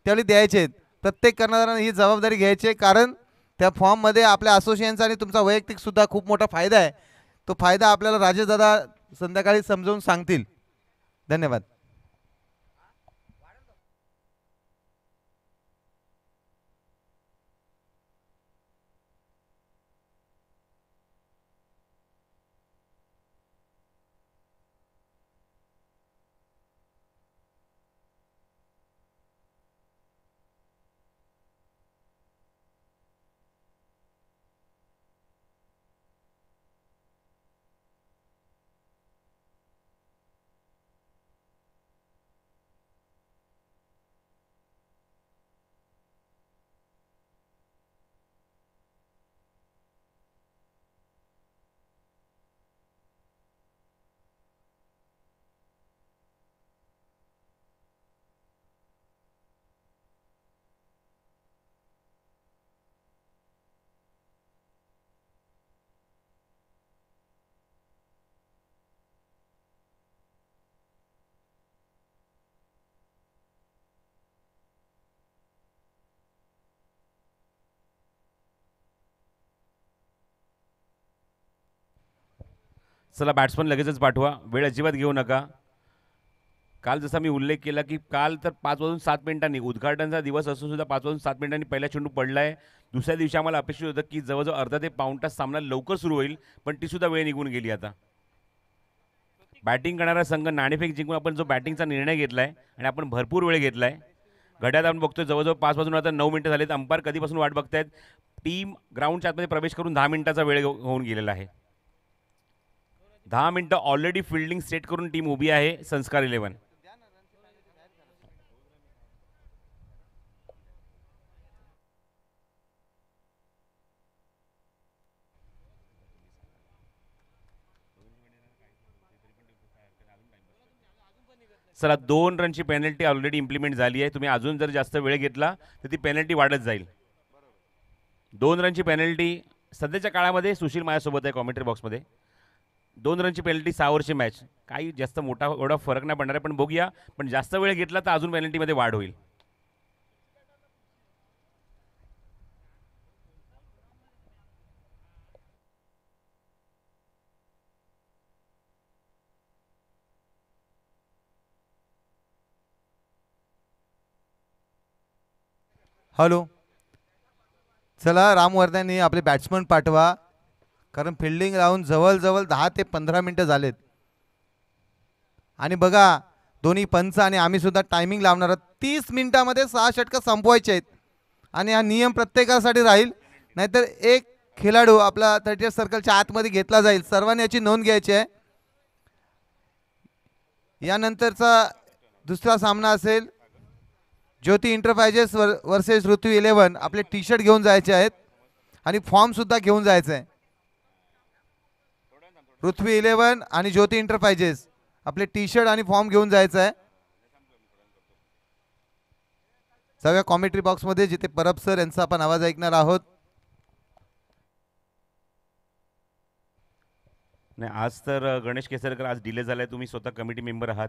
त्यावेळी द्यायचे आहेत. प्रत्येक कर्णधाराने ही जबाबदारी घ्यायची आहे, कारण त्या फॉर्ममध्ये आपल्या असोसिएशनचा आणि तुमचा वैयक्तिकसुद्धा खूप मोठा फायदा आहे. तो फायदा आपल्याला राजेशदादा संध्याकाळी समजावून सांगतील. धन्यवाद. चला बॅट्समन लगेचच पाठवा, वेळ अजिबात घेऊ नका. काल जसा मी उल्लेख केला की काल तर 5 वाजून 7 मिनिटांनी उद्घाटनचा दिवस असून सुद्धा 5 वाजून 7 मिनिटांनी पहिला चेंडू पडलाय. दुसऱ्या दिवशी आम्हाला अपेक्षित होतं की जवळजवळ अर्धा ते पाऊण तास सामना लवकर सुरू होईल, पण ती सुद्धा वेळ निघून गेली. आता बॅटिंग करणारा संघ नाणेफेक जिंकून आपण जो बॅटिंगचा निर्णय घेतलाय आणि आपण भरपूर वेळ घेतलाय. घड्याळात आपण बघतोय जवळजवळ 5 वाजून आता 9 मिनिटं झालेत. अंपायर कधीपासून वाट बघतायत. टीम ग्राउंडच्या आतमध्ये प्रवेश करून 10 मिनिटाचा वेळ होऊन गेलेला आहे. 10 मिनिटं ऑलरेडी फिल्डिंग सेट करून टीम उभी आहे संस्कार 11. चला 2 रनची पेनल्टी ऑलरेडी इम्प्लिमेंट झाली आहे. तुम्ही अजून जर जास्त वेळ घेतला तर ती पेनल्टी वाढत जाईल. 2 रनची पेनल्टी सध्याच्या काळामध्ये सुशील माझ्यासोबत आहे कॉमेंट्री बॉक्समध्ये. 2 रनची पेनल्टी 6 ओव्हरची मॅच, काही जास्त मोठा एवढा फरक नाही पडणार आहे, पण बघूया. पण जास्त वेळ घेतला तर अजून पेनल्टीमध्ये वाढ होईल. हॅलो, चला रामवर्धननी आपले बॅट्समन पाठवा, कारण फिल्डिंग राहून जवळजवळ 10 ते 15 मिनटं झालेत. आणि बघा, दोन्ही पंच आणि आम्ही सुद्धा टायमिंग लावणार आहोत. 30 मिनिटामध्ये 6 षटकं संपवायचे आहेत आणि हा नियम प्रत्येकासाठी राहील. नाहीतर एक खेळाडू आपला 30 सर्कलच्या आतमध्ये घेतला जाईल. सर्वांनी याची नोंद घ्यायची आहे. यानंतरचा दुसरा सामना असेल ज्योती इंटरप्राइजेस वर्सेस ऋतू 11. आपले टी शर्ट घेऊन जायचे आहेत आणि फॉर्म सुद्धा घेऊन जायचं आहे. पृथ्वी 11 आणि ज्योती इंटरप्राइजेस आपले टी शर्ट आणि फॉर्म घेऊन जायचं आहे. सगळ्या कॉमेंट्री बॉक्समध्ये जिथे परब सर यांचा आपण आवाज ऐकणार आहोत. नाही, आज तर गणेश केसरकर आज डिले झाला आहे. तुम्ही स्वतः कमिटी मेंबर आहात,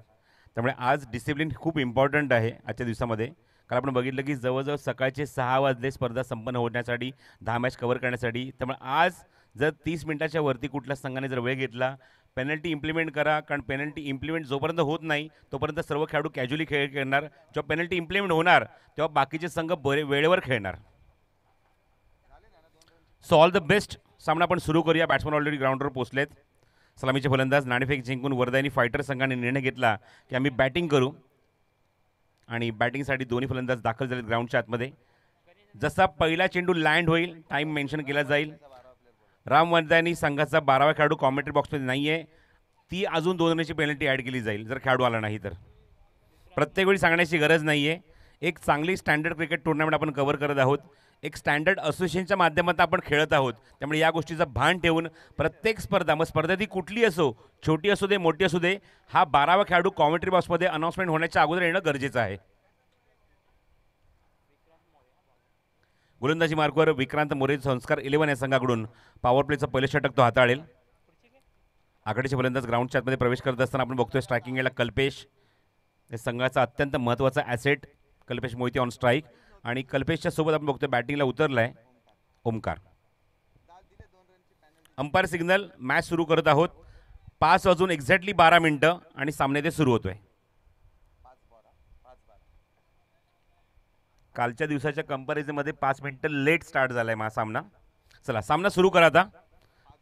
त्यामुळे आज डिसिप्लिन खूप इम्पॉर्टंट आहे आजच्या दिवसामध्ये. काल आपण बघितलं की जवळजवळ सकाळचे 6 वाजले स्पर्धा संपन्न होण्यासाठी, 10 मॅच कव्हर करण्यासाठी. त्यामुळे आज जर 30 मिनिटाच्या वरती कुठल्या संघाने जर वेळ घेतला, पेनल्टी इम्प्लिमेंट करा. कारण पेनल्टी इम्प्लिमेंट जोपर्यंत होत नाही तोपर्यंत सर्व खेळाडू कॅज्युअली खेळ खेळणार. जेव्हा पेनल्टी इम्प्लिमेंट होणार तेव्हा बाकीचे संघ वेळेवर खेळणार. So all the best. सामना आपण सुरू करूया. बॅट्समन ऑलरेडी ग्राउंडवर पोहोचलेत. सलामीचे फलंदाज नाणेफेक जिंकून वरदायनी फायटर संघाने निर्णय घेतला की आम्ही बॅटिंग करू आणि बॅटिंगसाठी दोन्ही फलंदाज दाखल झालेत ग्राउंडच्या आतमध्ये. जसा पहिला चेंडू लँड होईल टाईम मेन्शन केला जाईल. राम वरदायनी संघाचा 12वा खेळाडू कॉमेंट्री बॉक्समध्ये नाही आहे. ती अजून 2 रनची पेनल्टी ॲड केली जाईल जर खेळाडू आला नाही तर. प्रत्येक वेळी सांगण्याची गरज नाही आहे. एक चांगली स्टँडर्ड क्रिकेट टुर्नामेंट आपण कव्हर करत आहोत. एक स्टँडर्ड असोसिएशनच्या माध्यमातून आपण खेळत आहोत. त्यामुळे या गोष्टीचा भान ठेवून प्रत्येक स्पर्धा, मग स्पर्धा ती कुठली असो, छोटी असू दे मोठी असू दे, हा 12वा खेळाडू कॉमेंट्री बॉक्समध्ये अनाउन्समेंट होण्याच्या अगोदर येणं गरजेचं आहे. गोलंदाजी मार्कवर विक्रांत मोरे संस्कार 11 या संघाकडून पॉवर प्लेचं पहिलं षटक तो हाताळेल. आघाडीचे फलंदाज ग्राउंडच्या आतमध्ये प्रवेश करत असताना आपण बघतोय स्ट्रायकिंग याला कल्पेश, या संघाचा अत्यंत महत्त्वाचा asset Kalpesh Mohite on strike आणि कल्पेशच्या सोबत आपण बघतोय बॅटिंगला उतरलाय ओमकार. अंपायर सिग्नल, मॅच सुरू करत आहोत. 5 वाजून एक्झॅक्टली 12 मिनिटं आणि सामने ते सुरू होतोय. कालच्या दिवसाच्या कंपॅरिझनमध्ये 5 मिनिटं लेट स्टार्ट झालाय हा सामना. चला सामना सुरू करा आता.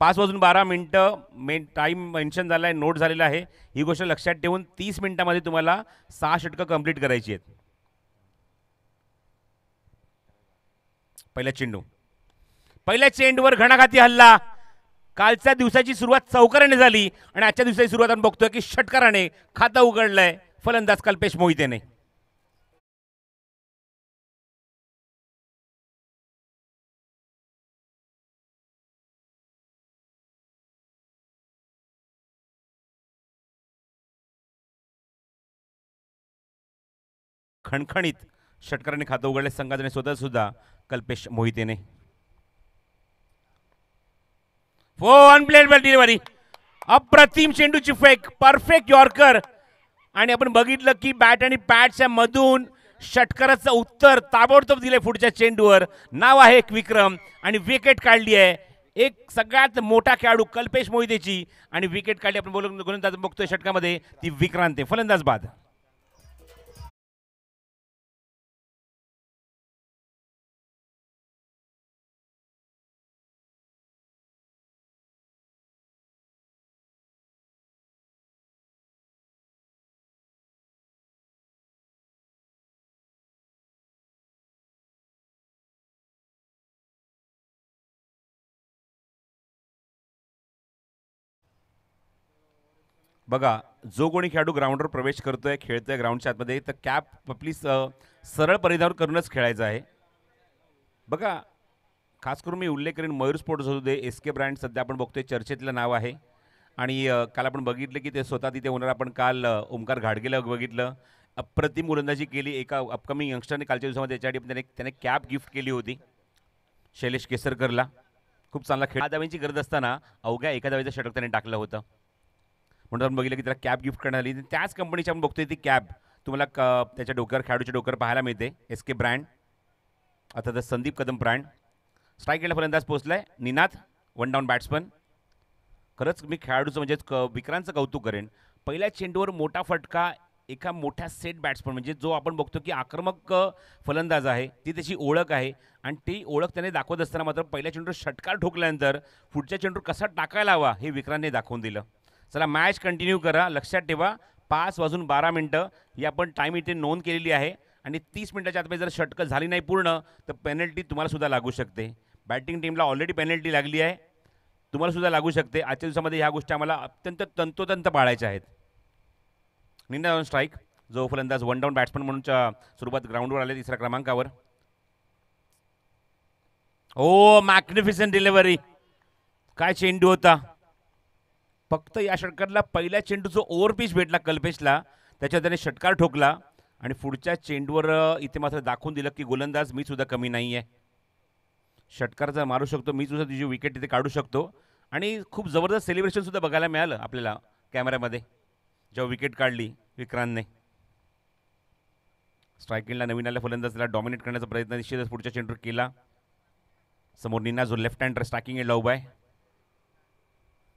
5 वाजून 12 मिनिटं टाईम मेन्शन झाला आहे, नोट झालेला आहे. ही गोष्ट लक्षात ठेवून 30 मिनिटांमध्ये तुम्हाला 6 षटकं कंप्लीट करायची आहेत. पहिल्या चेंडूवर घणाघाती हल्ला. कालच्या दिवसाची सुरुवात चौकाराने झाली आणि आजच्या दिवसाची सुरुवात आपण बघतोय की षटकाराने खातं उघडलंय फलंदाज कल्पेश मोहितेने. खणखणीत षटकाराने खातं उघडले संघाने स्वतः सुद्धा कल्पेश मोहितेने. अनप्लेड डिलिव्हरी, अप्रतिम चेंडूची फेक, परफेक्ट यॉर्कर आणि आपण बघितलं की बॅट आणि पॅडच्या मधून षटकाराचं उत्तर ताबडतोब दिले पुढच्या चेंडूवर. नाव आहे विक्रम आणि विकेट काढली आहे एक सगळ्यात मोठा खेळाडू कल्पेश मोहितेची आणि विकेट काढली. आपण गोलंदाज बघतोय षटकामध्ये ती विक्रांत, फलंदाज बाद. बघा, जो कोणी खेळाडू ग्राउंडवर प्रवेश करतोय, खेळतोय ग्राउंडच्या आतमध्ये, तर कॅप आपली सरळ परिधान करूनच खेळायचं आहे. बघा, खास करून मी उल्लेख करेन मयूर स्पोर्ट्स होऊ दे, SK ब्रँड सध्या आपण बघतोय चर्चेतलं नाव आहे. आणि काल आपण बघितलं की ते स्वतः तिथे होणार. आपण काल ओमकार घाडगेला बघितलं, अप्रतिम गोलंदाजी केली एका अपकमिंग यंगस्टरने कालच्या दिवसामध्ये. त्याच्यासाठी त्याने कॅप गिफ्ट केली होती शैलेश केसरकरला. खूप चांगला खेळ. 10 धावांची गरज असताना अवघ्या 1 धावेचं षटक त्याने टाकलं होतं, म्हणून आपण बघितलं की त्याला कॅप गिफ्ट करण्यात आली. त्याच कंपनीची आपण बघतोय ती कॅप तुम्हाला त्याच्या डोक्यावर, खेळाडूच्या डोक्यावर पाहायला मिळते. SK ब्रँड अर्थात संदीप कदम ब्रँड. स्ट्राईक केला फलंदाज पोहोचलाय निनाद, 1 डाऊन बॅट्समन. खरंच मी खेळाडूचं म्हणजे विक्रांतचं कौतुक करेन. पहिल्या चेंडूवर मोठा फटका एका मोठ्या सेट बॅट्समन, म्हणजे जो आपण बघतो की आक्रमक फलंदाज आहे, ती त्याची ओळख आहे आणि ती ओळख त्याने दाखवत असताना मात्र पहिल्या चेंडूवर षटकार ठोकल्यानंतर पुढच्या चेंडूवर कसा टाकायला हवा हे विक्रांतने दाखवून दिलं. चला मॅच कंटिन्यू करा. लक्षात ठेवा 5 वाजून 12 मिनिटं ही आपण टाईम इथे नोंद केलेली आहे आणि 30 मिनिटाच्या आतमध्ये जर षटकं झाली नाही पूर्ण तर पेनल्टी तुम्हाला सुद्धा लागू शकते. बॅटिंग टीमला ऑलरेडी पेनल्टी लागली आहे, तुम्हाला सुद्धा लागू शकते. आजच्या दिवसामध्ये ह्या गोष्टी आम्हाला अत्यंत तंतोतंत पाळायच्या आहेत. निंदा ऑन स्ट्राईक, जो फलंदाज 1 डाऊन बॅट्समन म्हणून सुरुवात ग्राउंडवर आले 3ऱ्या क्रमांकावर. ओ मॅग्निफिसंट डिलिव्हरी, काय चेंडू होता. फक्त या षटकातला पहिल्या चेंडूचा ओव्हरपिच भेटला कल्पेशला, त्याच्यात त्याने षटकार ठोकला आणि पुढच्या चेंडूवर इथे मात्र दाखवून दिलं की गोलंदाज मी सुद्धा कमी नाही आहे. षटकार जर मारू शकतो मी सुद्धा तुझी विकेट तिथे काढू शकतो. आणि खूप जबरदस्त सेलिब्रेशन सुद्धा बघायला मिळालं आपल्याला कॅमेऱ्यामध्ये जेव्हा विकेट काढली विक्रांतने. स्ट्रायकिंगला नवीन आल्या फलंदाजाला डॉमिनेट करण्याचा प्रयत्न निश्चितच पुढच्या चेंडूवर केला. समोर निना जो लेफ्ट हँड स्ट्रायकिंग एंडला उभा आहे.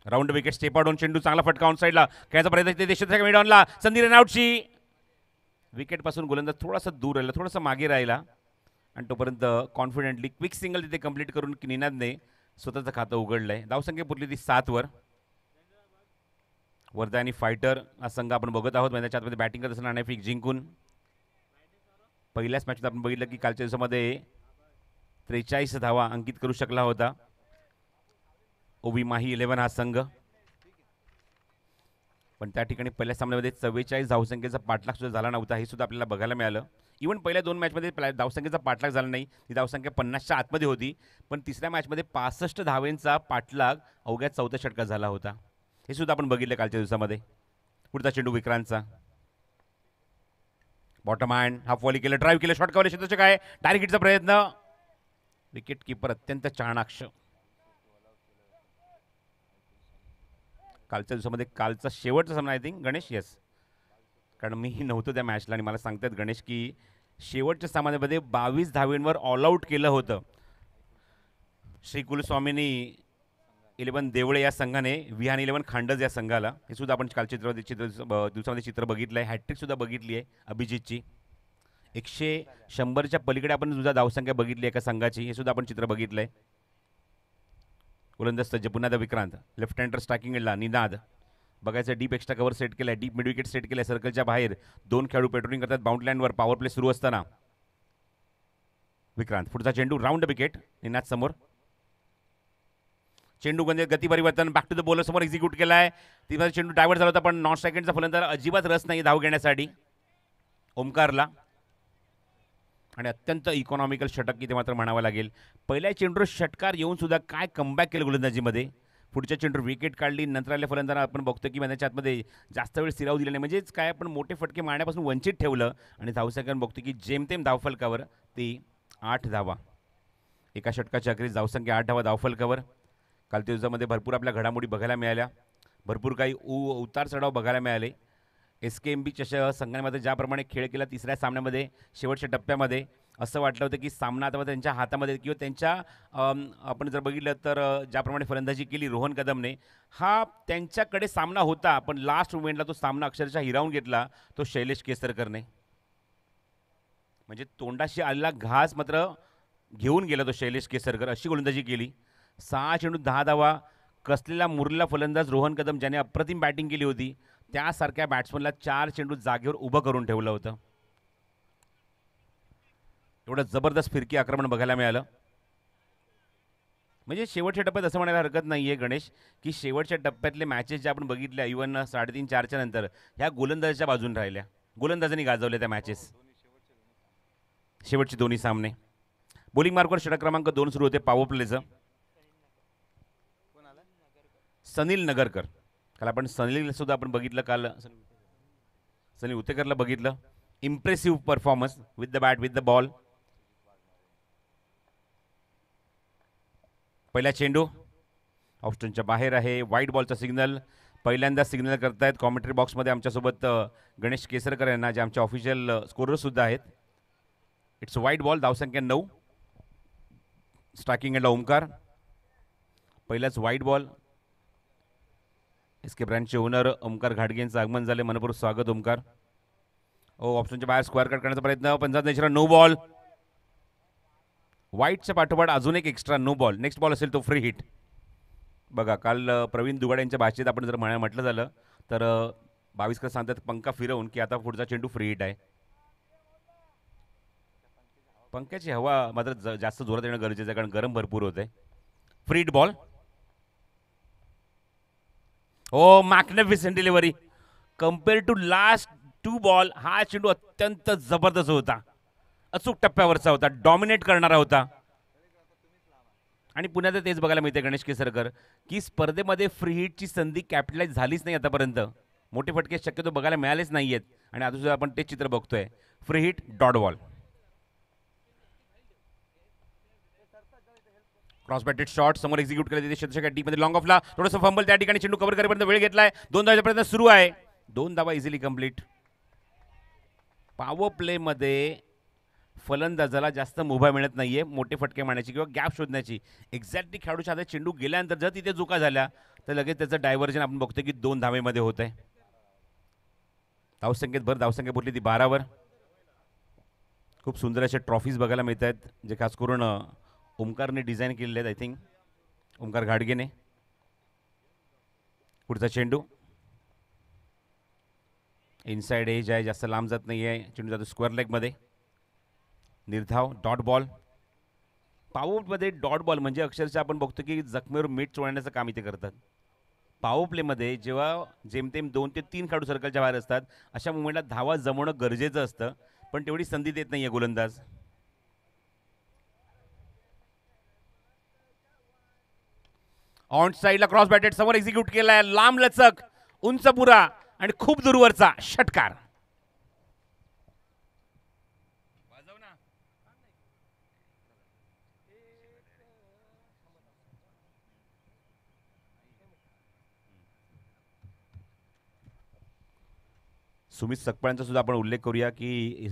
राऊंड विकेट स्टेप आउट, चेंडू चांगला फटका ऑन साईडला खेळायचा प्रयत्न देशाच्या मिडॉनला. संधी रनआउटची विकेट पासून गोलंदाज थोडासा दूर राहिला, थोडासा मागे राहिला आणि तोपर्यंत कॉन्फिडेंटली क्विक सिंगल तिथे कंप्लीट करून निनादने स्वतःचं खातं उघडलंय. धावसंख्या पुरली ती 7 वर. वर्धा आणि फायटर हा संघ आपण बघत आहोत. मैदानाच्या आतमध्ये बॅटिंग करत असताना नाणेफेक जिंकून पहिल्याच मॅचमध्ये आपण बघितलं की कालच्या दिवसामध्ये 43 धावा अंकित करू शकला होता ओबी माही 11 हा संघ. पण त्या ठिकाणी पहिल्या सामन्यामध्ये 44 धावसंख्येचा पाठलाग सुद्धा झाला नव्हता, हे सुद्धा आपल्याला बघायला मिळालं. इव्हन पहिल्या 2 मॅचमध्ये धावसंख्येचा पाठलाग झाला नाही, ती धावसंख्या 50च्या आतमध्ये होती. पण तिसऱ्या मॅचमध्ये 65 धावेंचा पाठलाग अवघ्या 14 षटकात झाला होता, हे सुद्धा आपण बघितलं कालच्या दिवसामध्ये. पुढचा चेंडू विक्रांतचा, बॉटम हँड हाफ वॉली केलं, ड्राईव्ह केलं, शॉट कव्हर क्षेत्राचं काय डायरेक्ट हिटचा प्रयत्न. विकेट किपर अत्यंत चाणाक्ष. कालच्या दिवसामध्ये कालचा शेवटचा सामना आय थिंक गणेश, येस, कारण मी नव्हतो त्या मॅचला आणि मला सांगतात गणेश की शेवटच्या सामन्यामध्ये 22 धावेंवर ऑल आऊट केलं होतं. श्री कुलस्वामीनी 11 देवळे या संघाने विहान 11 खांडज या संघाला. हे सुद्धा आपण काल दिवसामध्ये चित्र बघितलं आहे. हॅट्रिक सुद्धा बघितली आहे अभिजितची. 100च्या पलीकडे आपण सुद्धा धावसंख्या बघितली एका संघाची. हे सुद्धा आपण चित्र बघितलंय. गोलंदाज सज्ज पुन्हा विक्रांत. लेफ्ट हँडर स्ट्रायकिंग एंडला निनाद. बघायचं डीप एक्स्ट्रा कव्हर सेट केलाय, डीप मिड विकेट सेट केलाय. सर्कलच्या बाहेर 2 खेळाडू पेट्रोलिंग करतात बाउंड्री लाईनवर. पॉवर प्ले सुरू असताना विक्रांत पुढचा चेंडू राऊंड विकेट निनाद समोर. चेंडू गती परिवर्तन बॅक टू द बॉलर समोर एक्झिक्यूट केलाय. तिथे चेंडू डायव्हर्ट झाला होता पण नॉन स्ट्रायकेंडचा फलंदाज अजिबात रस नाही धाव घेण्यासाठी ओमकारला. आणि अत्यंत इकॉनॉमिकल षटक इथे मात्र म्हणावं लागेल. पहिल्या चेंडूवर षटकार येऊन सुद्धा काय कमबॅक केलं गोलंदाजीमध्ये. पुढच्या चेंडूवर विकेट काढली. नंतर आल्या फलंदाजांना आपण बघतो की मैदानाच्या आतमध्ये जास्त वेळ सिराव दिला नाही. म्हणजेच काय आपण मोठे फटके मारण्यापासून वंचित ठेवलं. आणि धावसंख्या बघतो की जेमतेम धावफलकावर ती 8 धावा. एका षटकाच्या अखेरीस धावसंख्या 8 धावा धावफलकावर. काल दिवसामध्ये भरपूर आपल्या घडामोडी बघायला मिळाल्या. भरपूर काही उतार चढाव बघायला मिळाले. SKMB चषक संघामध्ये ज्याप्रमाणे खेळ केला तिसऱ्या सामन्यामध्ये शेवटच्या टप्प्यामध्ये असं वाटलं होतं की सामना आता त्यांच्या हातामध्ये किंवा त्यांच्या आपण जर बघितलं तर ज्याप्रमाणे फलंदाजी केली रोहन कदमने हा त्यांच्याकडे सामना होता. पण लास्ट मोमेंटला तो सामना अक्षरशः हिरावून घेतला तो शैलेश केसरकरने. म्हणजे तोंडाशी आलेला घास मात्र घेऊन गेला तो शैलेश केसरकर. अशी गोलंदाजी केली. 6 चेंडू 10 धावा. कसलेला मुरलेला फलंदाज रोहन कदम ज्याने अप्रतिम बॅटिंग केली होती त्यासारख्या बॅट्समनला 4 चेंडू जागेवर उभं करून ठेवलं होतं. एवढं जबरदस्त फिरकी आक्रमण बघायला मिळालं. म्हणजे शेवटच्या टप्प्यात असं म्हणायला हरकत नाही आहे गणेश की शेवटच्या टप्प्यातले मॅचेस ज्या आपण बघितल्या इव्हन 3:30-4च्या नंतर ह्या गोलंदाजाच्या बाजून राहिल्या. गोलंदाजांनी गाजवल्या त्या मॅचेस. शेवटचे दोन्ही सामने. बॉलिंग मार्कवर षटक क्रमांक 2 सुरू होते पॉवर प्लेचं. सनील नगरकर. काल आपण सनील सुद्धा आपण बघितलं. काल सनील उतेकरला बघितलं. Impressive performance with the bat with the ball. पहिला चेंडू ऑप्शनच्या बाहेर आहे. व्हाईट बॉलचा सिग्नल पहिल्यांदा सिग्नल करतायत कॉमेंट्री बॉक्समध्ये आमच्यासोबत गणेश केसरकर यांना जे आमचे ऑफिशियल स्कोरर सुद्धा आहेत. It's white ball. धावसंख्या 9. स्ट्रायकिंग एंडला ओमकार. पहिलाच व्हाईट बॉल. SK ब्रँडचे ओनर ओमकार घाटगेंचं आगमन झाले. मनपूर्वक स्वागत ओमकार. ऑप्शनच्या बाहेर स्क्वेअर कट करण्याचा प्रयत्न. पंजाब नेचरा नो बॉल. व्हाईटच्या पाठोपाठ अजून एक extra no ball. Next ball असेल तो फ्री हिट. बघा काल प्रवीण दुगाड यांच्या भाषेत आपण जर म्हटलं झालं तर 22कर सांगतात पंखा फिरवून की आता पुढचा चेंडू फ्री हिट आहे. पंख्याची हवा मात्र जास्त जोरात येणं गरजेचं आहे कारण गरम भरपूर होते. Free hit ball. Magnificent delivery. Compare to last 2 ball हा चेंडू अत्यंत जबरदस्त होता. अचूक टप्प्यावरचा होता. डॉमिनेट करणारा होता. आणि पुन्हा तर तेच बघायला मिळते गणेश केसरकर की स्पर्धेमध्ये फ्री हिटची संधी कॅपिटलाइज झालीच नाही आतापर्यंत. मोठे फटके शक्यतो बघायला मिळालेच नाही आहेत. आणि आता सुद्धा आपण तेच चित्र बघतोय. Free hit dot ball. Cross batted shot समोर एक्झिक्यूट केले तिथे षटकाच्या डीपमध्ये लॉंग ऑफला थोडंसं फंबल त्या ठिकाणी चेंडू कव्हर करेपर्यंत वेळ घेतलाय. 2 धावांचा प्रयत्न सुरू आहे. 2 धावा इझिली कंप्लीट. पॉवर प्लेमध्ये फलंदाजाला जास्त मुभा मिळत नाहीये मोठे फटके मारण्याची किंवा गॅप शोधण्याची. एक्झॅक्टली खेळाडूच्या हातात चेंडू गेल्यानंतर जर तिथे चुका झाल्या तर लगेच त्याचं डायव्हर्जन आपण बघतो की 2 धावेमध्ये होत आहे. धावसंख्येत भर धावसंख्या पोहोचली ती 12वर. खूप सुंदर असे ट्रॉफीज बघायला मिळत आहेत जे खास करून ओमकारने डिझाईन केलेले आहेत. आय थिंक ओमकार घाडगेने. पुढचा चेंडू इनसाइड एज आहे. जास्त लांब जात नाही आहे. चेंडू जातो स्क्वेअर लेगमध्ये. निर्धाव डॉट बॉल. पॉवरमध्ये डॉट बॉल म्हणजे अक्षरशः आपण बघतो की जखमेवर मीठ चोळण्याचं काम इथे करतात. पॉवर प्लेमध्ये जेव्हा जेमतेम 2 ते 3 खेळाडू सर्कलच्या बाहेर असतात अशा मुवमेंटला धावा जमवणं गरजेचं असतं पण तेवढी संधी देत नाही आहे गोलंदाज. ऑन साईडला क्रॉस बॅटेड समोर एक्झिक्यूट केलाय. लांब लचक उंच पुरा आणि खूप दूरवरचा षटकार. सुमित सकपाळांचा सुद्धा आपण उल्लेख करूया की ही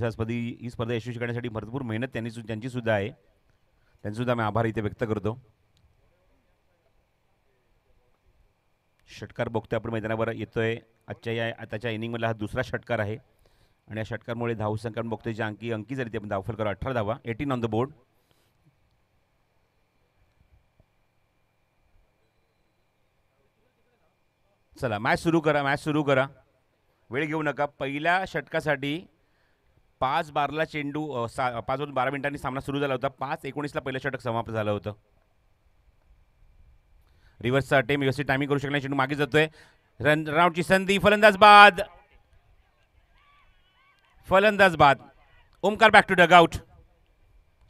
स्पर्धा यशस्वी करण्यासाठी भरपूर मेहनत त्यांची सुद्धा आहे. त्यांचे सुद्धा मी आभार इथे व्यक्त करतो. षटकार बघतोय आपण मैदानावर येतोय. आताच्या इनिंगमधला हा दुसरा षटकार आहे आणि या षटकारमुळे धावसंख्या आपण बघतोय, जे अंकी झाली ती आपण धावफल करू 18 धावा, 18 ऑन द बोर्ड. चला मॅच सुरू करा. वेळ घेऊ नका. पहिल्या षटकासाठी 5:12 चेंडू 5:12 मिनिटांनी सामना सुरू झाला होता. 5:19 पहिलं षटक समाप्त झालं होतं. रिव्हर्सचा अटेम्प्ट व्यवस्थित टायमिंग करू शकला, चेंडू मागे जातोय. रनआउटची संधी. फलंदाज बाद. Omkar back to dugout.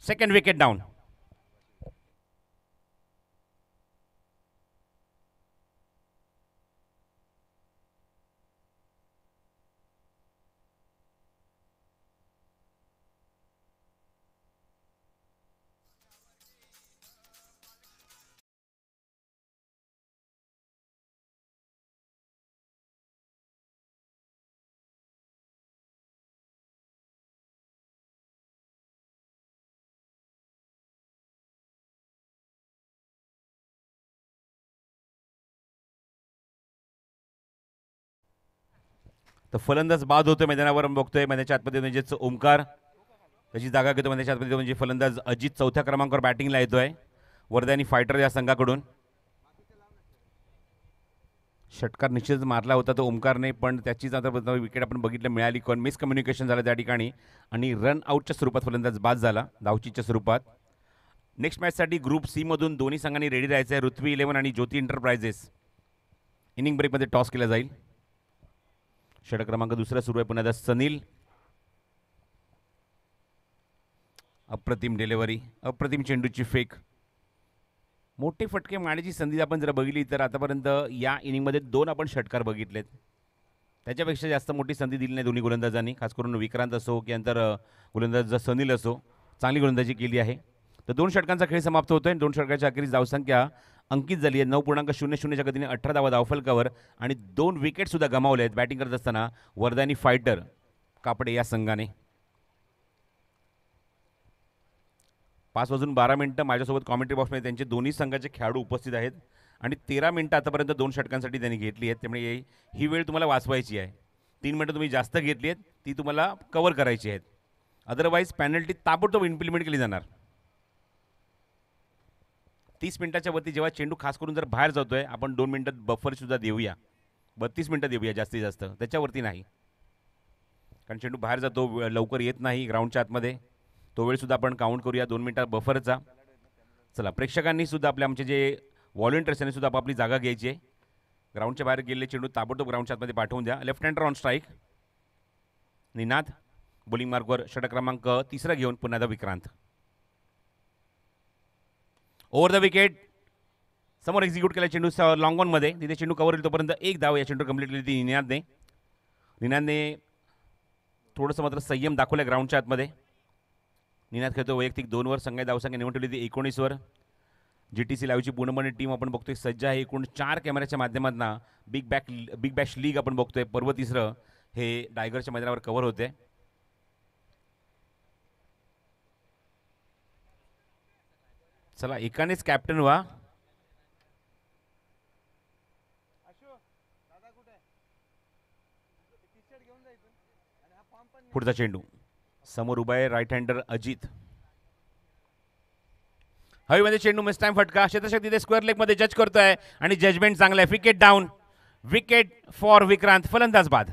Second wicket down. तर फलंदाज बाद होतोय मैदानावर. बघतोय मैदानाच्या आतमध्ये म्हणजेच ओमकार त्याची जागा घेतो. मैदानाच्या आतमध्ये म्हणजे फलंदाज अजित चौथ्या क्रमांकावर बॅटिंगला येतोय. वर्धा फायटर या संघाकडून षटकार निश्चितच मारला होता तो ओमकारने, पण त्याचीच आता विकेट आपण बघितलं मिळाली. मिसकम्युनिकेशन झालं त्या ठिकाणी आणि रन आउटच्या स्वरूपात फलंदाज बाद झाला, धावचीच्या स्वरूपात. नेक्स्ट मॅचसाठी ग्रुप सी मधून दोन्ही संघांनी रेडी राहायचं आहे. ऋत्वी 11 आणि ज्योती एंटरप्राइजेस. इनिंग ब्रेकमध्ये टॉस केला जाईल. षटक क्रमांक दुसरा सुरू आहे. पुन्हा सनील. अप्रतिम डिलिव्हरी, अप्रतिम चेंडूची फेक. मोठे फटके मारण्याची संधी आपण जर बघितली तर आतापर्यंत या इनिंगमध्ये 2 आपण षटकार बघितलेत. त्याच्यापेक्षा जास्त मोठी संधी दिली नाही दोन्ही गोलंदाजांनी. खास करून विक्रांत असो की नंतर गोलंदाज सनील असो, चांगली गोलंदाजी केली आहे. तर 2 षटकांचा खेळ समाप्त होतोय. 2 षटकाच्या अखेरीस धावसंख्या अंकित झाली आहे 9.00च्या गतीने 18 धावा धावफलकावर आणि 2 विकेट सुद्धा गमावले आहेत बॅटिंग करत असताना वर्धा फायटर कापडे या संघाने. 5:12 माझ्यासोबत कॉमेंट्री बॉक्समध्ये त्यांचे दोन्ही संघाचे खेळाडू उपस्थित आहेत आणि 13 मिनिटं आतापर्यंत 2 षटकांसाठी त्यांनी घेतली आहेत. त्यामुळे ही वेळ तुम्हाला वाचवायची आहे. 3 मिनिटं तुम्ही जास्त घेतली आहेत, ती तुम्हाला कव्हर करायची आहेत. अदरवाईज पॅनल्टी ताबडतोब इम्प्लिमेंट केली जाणार. 30 मिनिटाच्या वरती जेव्हा चेंडू खास करून जर बाहेर जातोय, आपण 2 मिनिटात बफर सुद्धा देऊया. 32 मिनिटं देऊया जास्तीत जास्त, त्याच्यावरती नाही. कारण चेंडू बाहेर जातो, लवकर येत नाही ग्राउंडच्या आतमध्ये. तो वेळ सुद्धा आपण काउंट करूया 2 मिनिटात बफरचा. चला, प्रेक्षकांनी सुद्धा आमचे जे व्हॉलंटियर्स यांनी सुद्धा आपली जागा घ्यायची आहे. ग्राउंडच्या बाहेर गेलेले चेंडू ताबडतोब ग्राउंडच्या आतमध्ये पाठवून द्या. Left hander on strike. Ninad bowling मार्कवर षटक क्रमांक 3 घेऊन पुन्हा विक्रांत. ओव्हर द विकेट समोर एक्झिक्यूट केला चेंडू लॉंग ऑनमध्ये. तिथे चेंडू कव्हर होईल तोपर्यंत 1 धाव या चेंडू कंप्लीट केली ती निनादने थोडंसं मात्र संयम दाखवला ग्राउंडच्या आतमध्ये. निनाद खेळतो वैयक्तिक 2 संघाची धावसंख्या निवड ठेवली ती 19 GTC लाईव्हची पूर्णपणे टीम आपण बघतोय सज्ज आहे. एकूण 4 कॅमेऱ्याच्या माध्यमातून बिग बॅश लीग आपण बघतोय. पर्व 3 हे टायगरच्या मैदानावर कव्हर होते. चला, एकानेच कॅप्टन व्हा. पुढचा चेंडू समोर उभा आहे राईट हँडर अजित. हवेमध्ये चेंडू मिस टाइम फटका. क्षेत्रशक तिथे स्क्वेअर लेग मध्ये जज करतोय आणि जजमेंट चांगलं आहे. Wicket down. Wicket for Vikrant. फलंदाज बाद.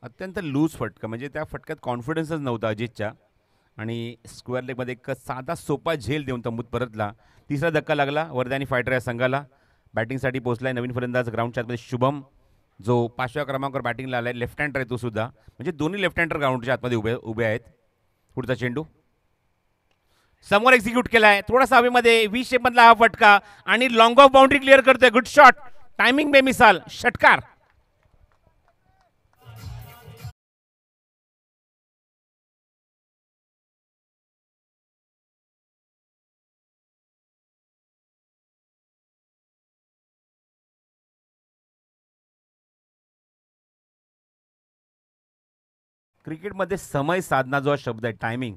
अत्यंत लूज फटका, म्हणजे त्या फटक्यात कॉन्फिडन्सच नव्हता अजितच्या आणि स्क्वेअर लेगमध्ये एक साधा सोपा झेल देऊन तंबूत परतला. तिसरा धक्का लागला वरदानी फायटर या संघाला. बॅटिंगसाठी पोहोचलाय नवीन फलंदाज ग्राउंडच्या आतमध्ये शुभम, जो 5व्या क्रमांकावर बॅटिंगला आलाय. लेफ्ट हँडर आहे तो सुद्धा, म्हणजे दोन्ही लेफ्ट हँडर ग्राउंडच्या आतमध्ये उभे आहेत. पुढचा चेंडू समोर एक्झिक्यूट केलाय, थोडासा हवेमध्ये व्ही शेप मधला हा फटका आणि लॉंग ऑफ बाउंड्री क्लिअर करतोय. गुड शॉट, टायमिंग बेमिसाल, षटकार. क्रिकेटमध्ये समय साधना जो हा शब्द आहे, टायमिंग,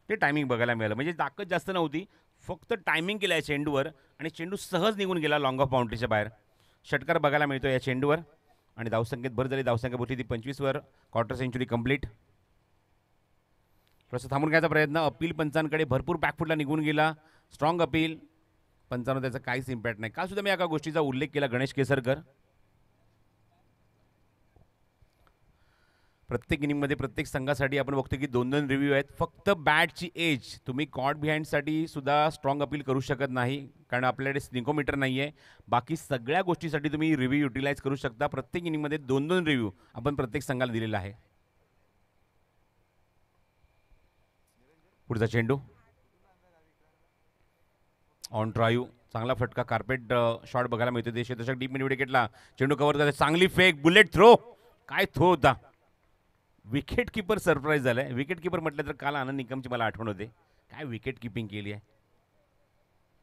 ते टायमिंग बघायला मिळालं. म्हणजे ताकद जास्त नव्हती, फक्त टायमिंग केलं आहे चेंडूवर आणि चेंडू सहज निघून गेला लॉंग ऑफ बाउंड्रीच्या बाहेर. षटकार बघायला मिळतो या चेंडूवर आणि धावसंख्येत भर झाली. धावसंख्या पोहोचली ती 25वर. Quarter century complete. थोडंसं थांबून घ्यायचा प्रयत्न. अपील पंचांकडे भरपूर बॅकफुटला निघून गेला. Strong appeal. पंचांवर त्याचा काहीच इम्पॅक्ट नाही. काल सुद्धा मी एका गोष्टीचा उल्लेख केला, गणेश केसरकर. प्रत्येक इनिंगमध्ये प्रत्येक संघासाठी आपण बघतो की 2-2 रिव्ह्यू आहेत. फक्त बॅटची एज, तुम्ही कॉट बिहाइंडसाठी सुद्धा स्ट्रॉंग अपील करू शकत नाही, कारण आपल्याकडे स्निकोमीटर नाही आहे. बाकी सगळ्या गोष्टीसाठी तुम्ही रिव्ह्यू युटिलाइज करू शकता. प्रत्येक इनिंगमध्ये 2-2 रिव्ह्यू आपण प्रत्येक संघाला दिलेला आहे. पुढचा चेंडू ऑन ड्राईव्ह, चांगला फटका, कार्पेट शॉट बघायला मिळतो. देशदर्शक डीप मिड विकेटला चेंडू कव्हर झाला. चांगली फेक, बुलेट थ्रो. काय थ्रो होता. विकेट किपर सरप्राईज झालाय. विकेट किपर म्हटलं तर काल आनंद निकमची मला आठवण होते. काय विकेट किपिंग केली आहे.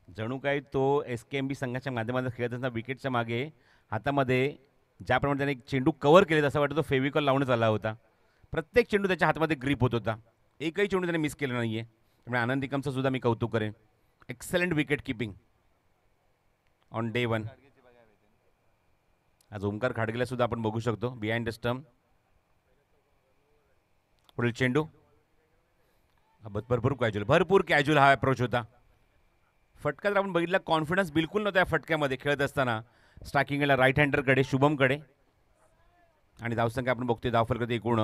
जणू काय तो SKMB संघाच्या माध्यमातून खेळत असताना विकेटच्या मागे हातामध्ये ज्याप्रमाणे त्याने चेंडू कव्हर केले, असं वाटतं तो फेविकॉल लावण्यात आला होता. प्रत्येक चेंडू त्याच्या हातामध्ये ग्रीप होत होता. एकही चेंडू त्याने मिस केला नाहीये. त्यामुळे आनंद निकमचं सुद्धा मी कौतुक करेन. Excellent wicket keeping on day 1. आज ओमकार खाडगेला सुद्धा आपण बघू शकतो बिहाइंड द स्टंप. पुढील चेंडू भरपूर कॅज्युअल हा अप्रोच होता. फटका जर आपण बघितला, कॉन्फिडन्स बिलकुल नव्हता या फटक्यामध्ये खेळत असताना. स्ट्रायकिंगला राईट हँडरकडे शुभमकडे आणि धावसंख्या आपण बघतोय धावफलक एकूण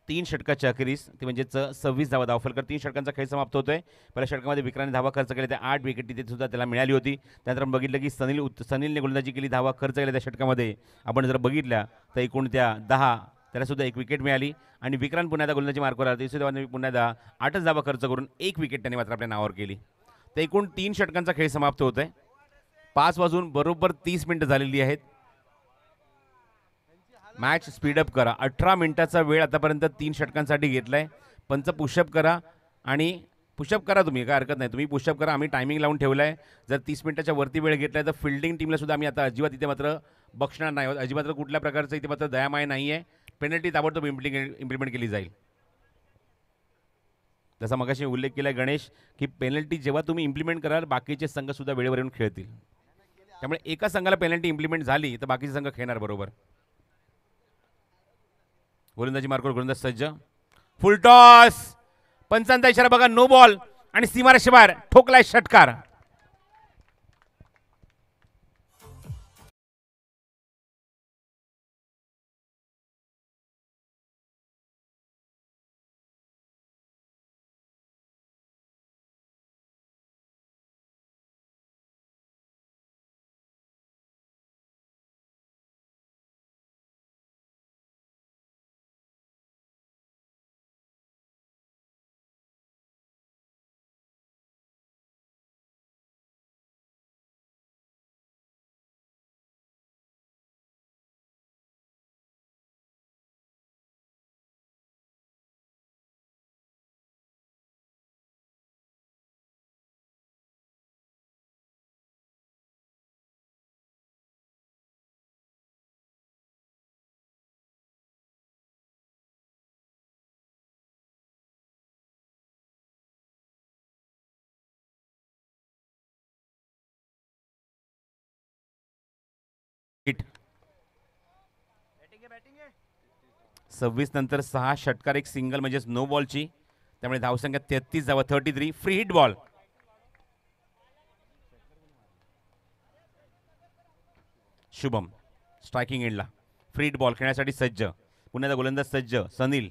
3 षटकाच्या अखेरीस, ते म्हणजेच 26 धावा. धावफलकर 3 षटकांचा खेळ समाप्त होतोय. पहिल्या षटकामध्ये विक्रांतने धावा खर्च केल्या, त्या 8 विकेट तिथे सुद्धा त्याला मिळाली होती. त्यानंतर आपण बघितलं की सनीलने गोलंदाजी केली, धावा खर्च केल्या त्या षटकामध्ये. आपण जर बघितल्या तर एकूण त्या 10, त्याला सुद्धा 1 विकेट मिळाली. आणि विक्रांत पुन्हा गोलंदाजी मार्कवर आला. तिसऱ्या पुन्हा 8च धावा खर्च करून 1 विकेट त्याने मात्र आपल्या नावावर केली. तर एकूण 3 षटकांचा खेळ समाप्त होत आहे. 5 वाजून बरोबर 30 मिनिटं झालेली आहेत. मॅच स्पीडअप करा. 18 मिनिटाचा वेळ आतापर्यंत 3 षटकांसाठी घेतलाय. पंच पुशअप करा आणि पुशअप करा, तुम्ही काय हरकत नाही, तुम्ही पुशअप करा. आम्ही टायमिंग लावून ठेवलाय. जर 30 मिनिटाच्या वरती वेळ घेतलाय तर फिल्डिंग टीमला सुद्धा आम्ही आता अजिबात इथे मात्र बक्षणार नाही आहोत. अजिबात कुठल्या प्रकारचं इथे मात्र दयामाय नाही आहे. पेनल्टी ताबडतोब इम्प्लिमेंट केली जाईल. जसा मगाशी उल्लेख केला गणेश की पेनल्टी जेव्हा तुम्ही इम्प्लिमेंट कराल, बाकीचे संघ सुद्धा वेळेवर येऊन खेळतील. त्यामुळे एका संघाला पेनल्टी इम्प्लिमेंट झाली तर बाकीचे संघ खेळणार बरोबर. गोलंदाजी मार्कवर गोलंदाज सज्ज. फुल टॉस, पंचांचा इशारा बघा, नो बॉल आणि सीमारेषेबाहेर ठोकलाय षटकार. हिट 26 नंतर 6 षटकार, 1 सिंगल म्हणजेच नो बॉलची. त्यामुळे धावसंख्या 33 धावा, 33. Free hit ball. Shubham striking एंडला फ्री हिट बॉल खेळण्यासाठी सज्ज. पुन्हा गोलंदाज सज्ज. सनील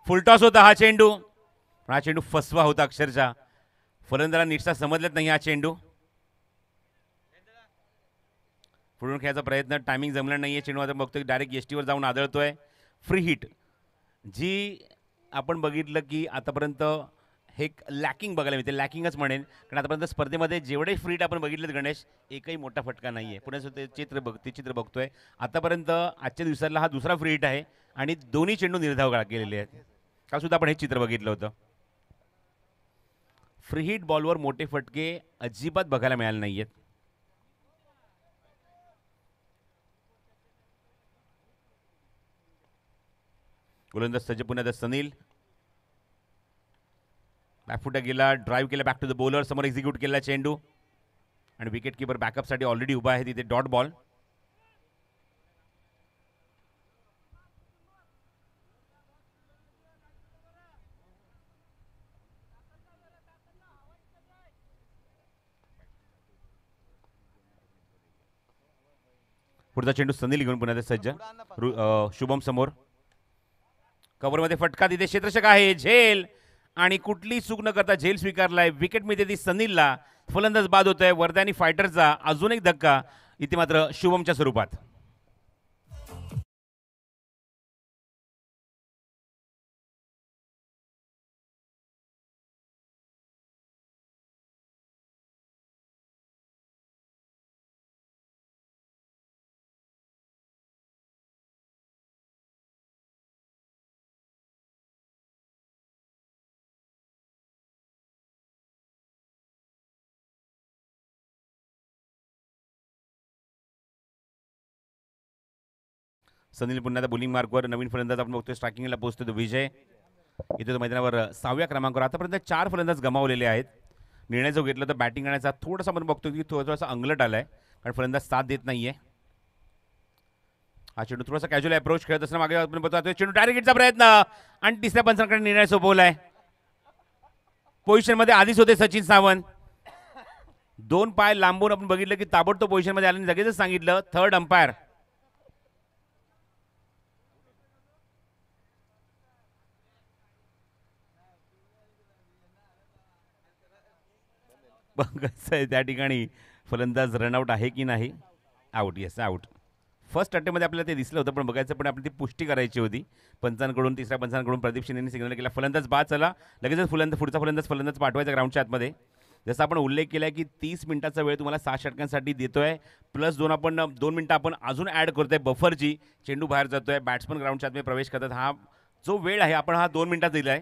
फुलटॉस होता हा चेंडू, पण हा चेंडू फसवा होता अक्षरशः. फलंदाला नीटसा समजलेत नाही हा चेंडू. पुढून खेळायचा प्रयत्न, टायमिंग जमला नाहीये. चेंडू आता बघतोय डायरेक्ट एसटीवर जाऊन आदळतोय. फ्री हिट जी आपण बघितलं की आतापर्यंत हे लॅकिंग बघायला मिळते, लॅकिंगच म्हणेन, कारण आतापर्यंत स्पर्धेमध्ये जेवढे फ्री हिट आपण बघितलेत गणेश, एकही मोठा फटका नाही आहे. पुढे ते चित्र बघतोय आतापर्यंत. आजच्या दिवसाला हा दुसरा फ्री हिट आहे आणि दोन्ही चेंडू निर्धाव गेलेले आहेत. काल सुद्धा आपण हे चित्र बघितलं होतं. फ्री हिट बॉलवर मोठे फटके अजिबात बघायला मिळाले नाहीयेत. गोलंदाज सज्ज पुन्हा सनील. बॅकफुटा गेला, ड्राईव्ह केला बॅक टू द बॉलर, समोर एक्झिक्यूट केला चेंडू आणि विकेट किपर बॅकअपसाठी ऑलरेडी उभा आहे तिथे. Dot ball. पुढचा चेंडू सनील घेऊन पुन्हा सज्ज. शुभम समोर, कव्हरमध्ये फटका, तिथे क्षेत्ररक्षक आहे, झेल, आणि कुठली चूक न करता झेल स्वीकारलाय. विकेट मिळते ती सनीलला. फलंदाज बाद होतोय. वर्धानी फायटरचा अजून एक धक्का, इथे मात्र शुभमच्या स्वरूपात. सनील पुन्हा बॉलिंग मार्कवर. नवीन फलंदाज आपण बघतोय स्ट्रायकिंगला पोहोचतो तो विजय. इथे तो मैदानावर 6व्या क्रमांकावर. आतापर्यंत 4 फलंदाज गमावलेले आहेत. निर्णय जो घेतला तर बॅटिंग करण्याचा थोडासा आपण बघतो की थोडासा अंगलट आलाय, कारण फलंदाज साथ देत नाहीये. हा चेंडू थोडासा कॅज्युअल अप्रोच खेळत असताना मागे आपण बघतो चेंडू टार्गेटचा प्रयत्न आणि तिसऱ्या पंचांकडे निर्णय सोपवलाय. पोझिशनमध्ये आधीच होते सचिन सावंत. 2 पाय लांबून आपण बघितलं की ताबडतोब पोझिशनमध्ये आल्याने लगेचच सांगितलं थर्ड अंपायर. कसं आहे त्या ठिकाणी फलंदाज रनआउट आहे की नाही. Out, yes out. फर्स्ट अटेम्प्टमध्ये आपल्याला ते दिसलं होतं, पण बघायचं पण आपली ती पुष्टी करायची होती पंचांकडून. तिसऱ्या पंचांकडून प्रदीप शिंदेने सिग्नल केला फलंदाज बाद. चला लगेचच पुढचा फलंदाज पाठवायचा ग्राउंडच्या आतमध्ये. जसं आपण उल्लेख केला आहे की 30 मिनिटाचा वेळ तुम्हाला 7 षटकांसाठी देतोय, प्लस 2 मिनिटं आपण अजून ॲड करतोय बफरची. चेंडू बाहेर जातोय, बॅट्समन ग्राउंडच्या आतमध्ये प्रवेश करतात. हा जो वेळ आहे आपण 2 मिनिटात दिला आहे,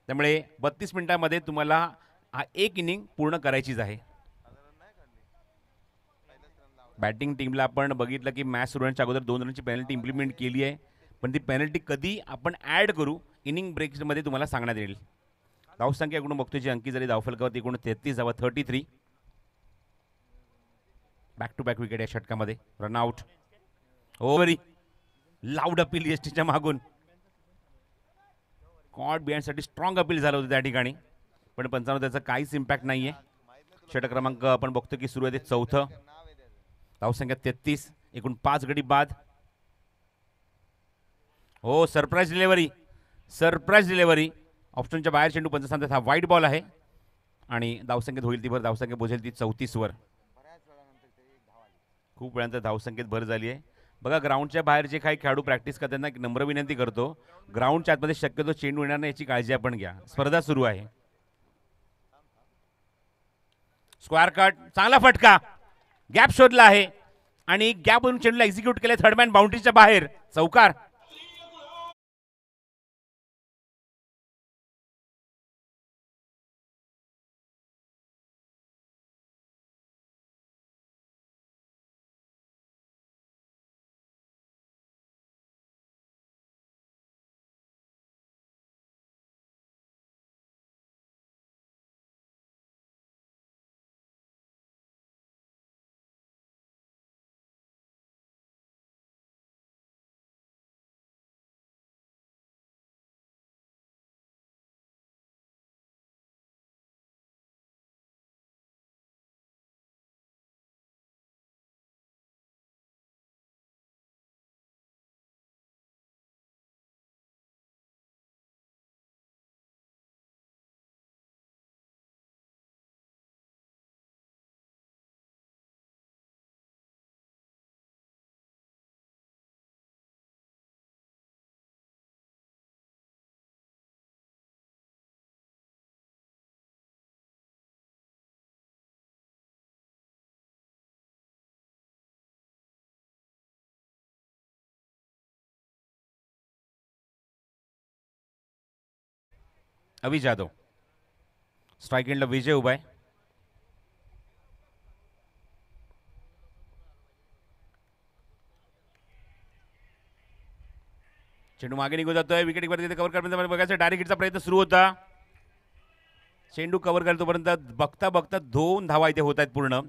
त्यामुळे 32 मिनिटांमध्ये तुम्हाला हा एक इनिंग पूर्ण करायचीच आहे. बॅटिंग टीमला आपण बघितलं की मॅच सुरू होण्याच्या अगोदर 2 रनची पेनल्टी इम्प्लिमेंट केली आहे, पण ती पेनल्टी कधी आपण ॲड करू इनिंग ब्रेक्समध्ये तुम्हाला सांगण्यात येईल. धावसंख्या एकूण बघतोय जी अंकी झाली धावफलकावरती एकूण 33 धावा, 33. बॅक टू बॅक विकेट या षटकामध्ये. रनआउट. ओव्हरी लाऊड अपील एसटीच्या मागून. कॉट बिहाइंडसाठी स्ट्रॉंग अपील झालं होतं त्या ठिकाणी, पण पंचांवर त्याचा काहीच इम्पॅक्ट नाहीये. षटक क्रमांक आपण बघतो की सुरू आहे ते 4थं. धावसंख्या 33, एकूण 5 गडी बाद. हो, सरप्राईज डिलेव्हरी. ऑप्शनच्या बाहेर चेंडू. पंच सांगतात हा वाईट बॉल आहे आणि धावसंख्येत होईल ती भर. धावसंख्या पोहोचेल ती 34वर. खूप वेळानंतर धावसंख्येत भर झाली आहे. बघा ग्राउंडच्या बाहेर जे काही खेळाडू प्रॅक्टिस करतात त्यांना एक नम्र विनंती करतो, ग्राउंडच्या आतमध्ये शक्यतो चेंडू येणार नाही याची काळजी आपण घ्या. स्पर्धा सुरू आहे. स्क्वेअर कट, चांगला फटका, गॅप शोधला आहे आणि गॅपवरून चेंडूला एक्झिक्यूट केले. थर्डमॅन बाउंड्रीच्या बाहेर. चौकार. अभि जाधव. स्ट्राईक एंडला विजय उभा आहे. चेंडू मागे निघून जातोय. विकेट वरती कव्हर करण्याचा बघायचं डायरेक्ट हिटचा प्रयत्न सुरू होता. चेंडू कव्हर करतोपर्यंत बघता बघता 2 धावा इथे होत आहेत पूर्ण.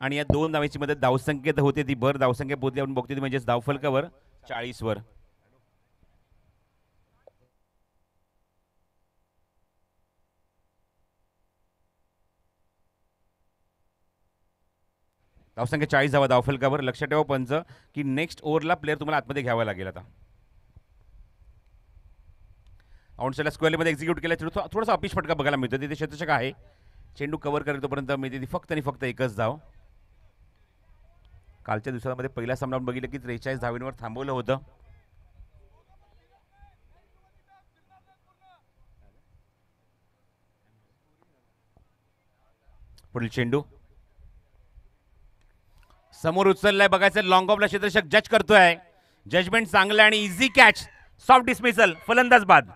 आणि या 2 धावांची मदत धावसंख्या होते ती भर धावसंख्या पोहोचली आपण बघतोय ती म्हणजे धावफलकावर 40 वर. धावसंख्या 40 धावा धावफलकावर. लक्षात ठेवा पंच की नेक्स्ट ओव्हरला प्लेअर तुम्हाला आतमध्ये घ्यावा लागेल. आता आउटसाईडला स्क्वेअरमध्ये एक्झिक्यूट केला. थोडासा अपिश फटका बघायला मिळतो. तिथे शतशक आहे. चेंडू कव्हर करतोपर्यंत मिळते ती फक्त आणि फक्त एकच धाव. कालच्या दिवसामध्ये पहिला सामना आपण बघितलं की 43 धावांवर थांबवलं होतं. पुढील चेंडू समोर उचललाय. बघायचं लॉंग ऑफला क्षेत्ररक्षक जज करतोय. जजमेंट चांगलं आणि इझी कॅच. Soft dismissal. फलंदाज बाद.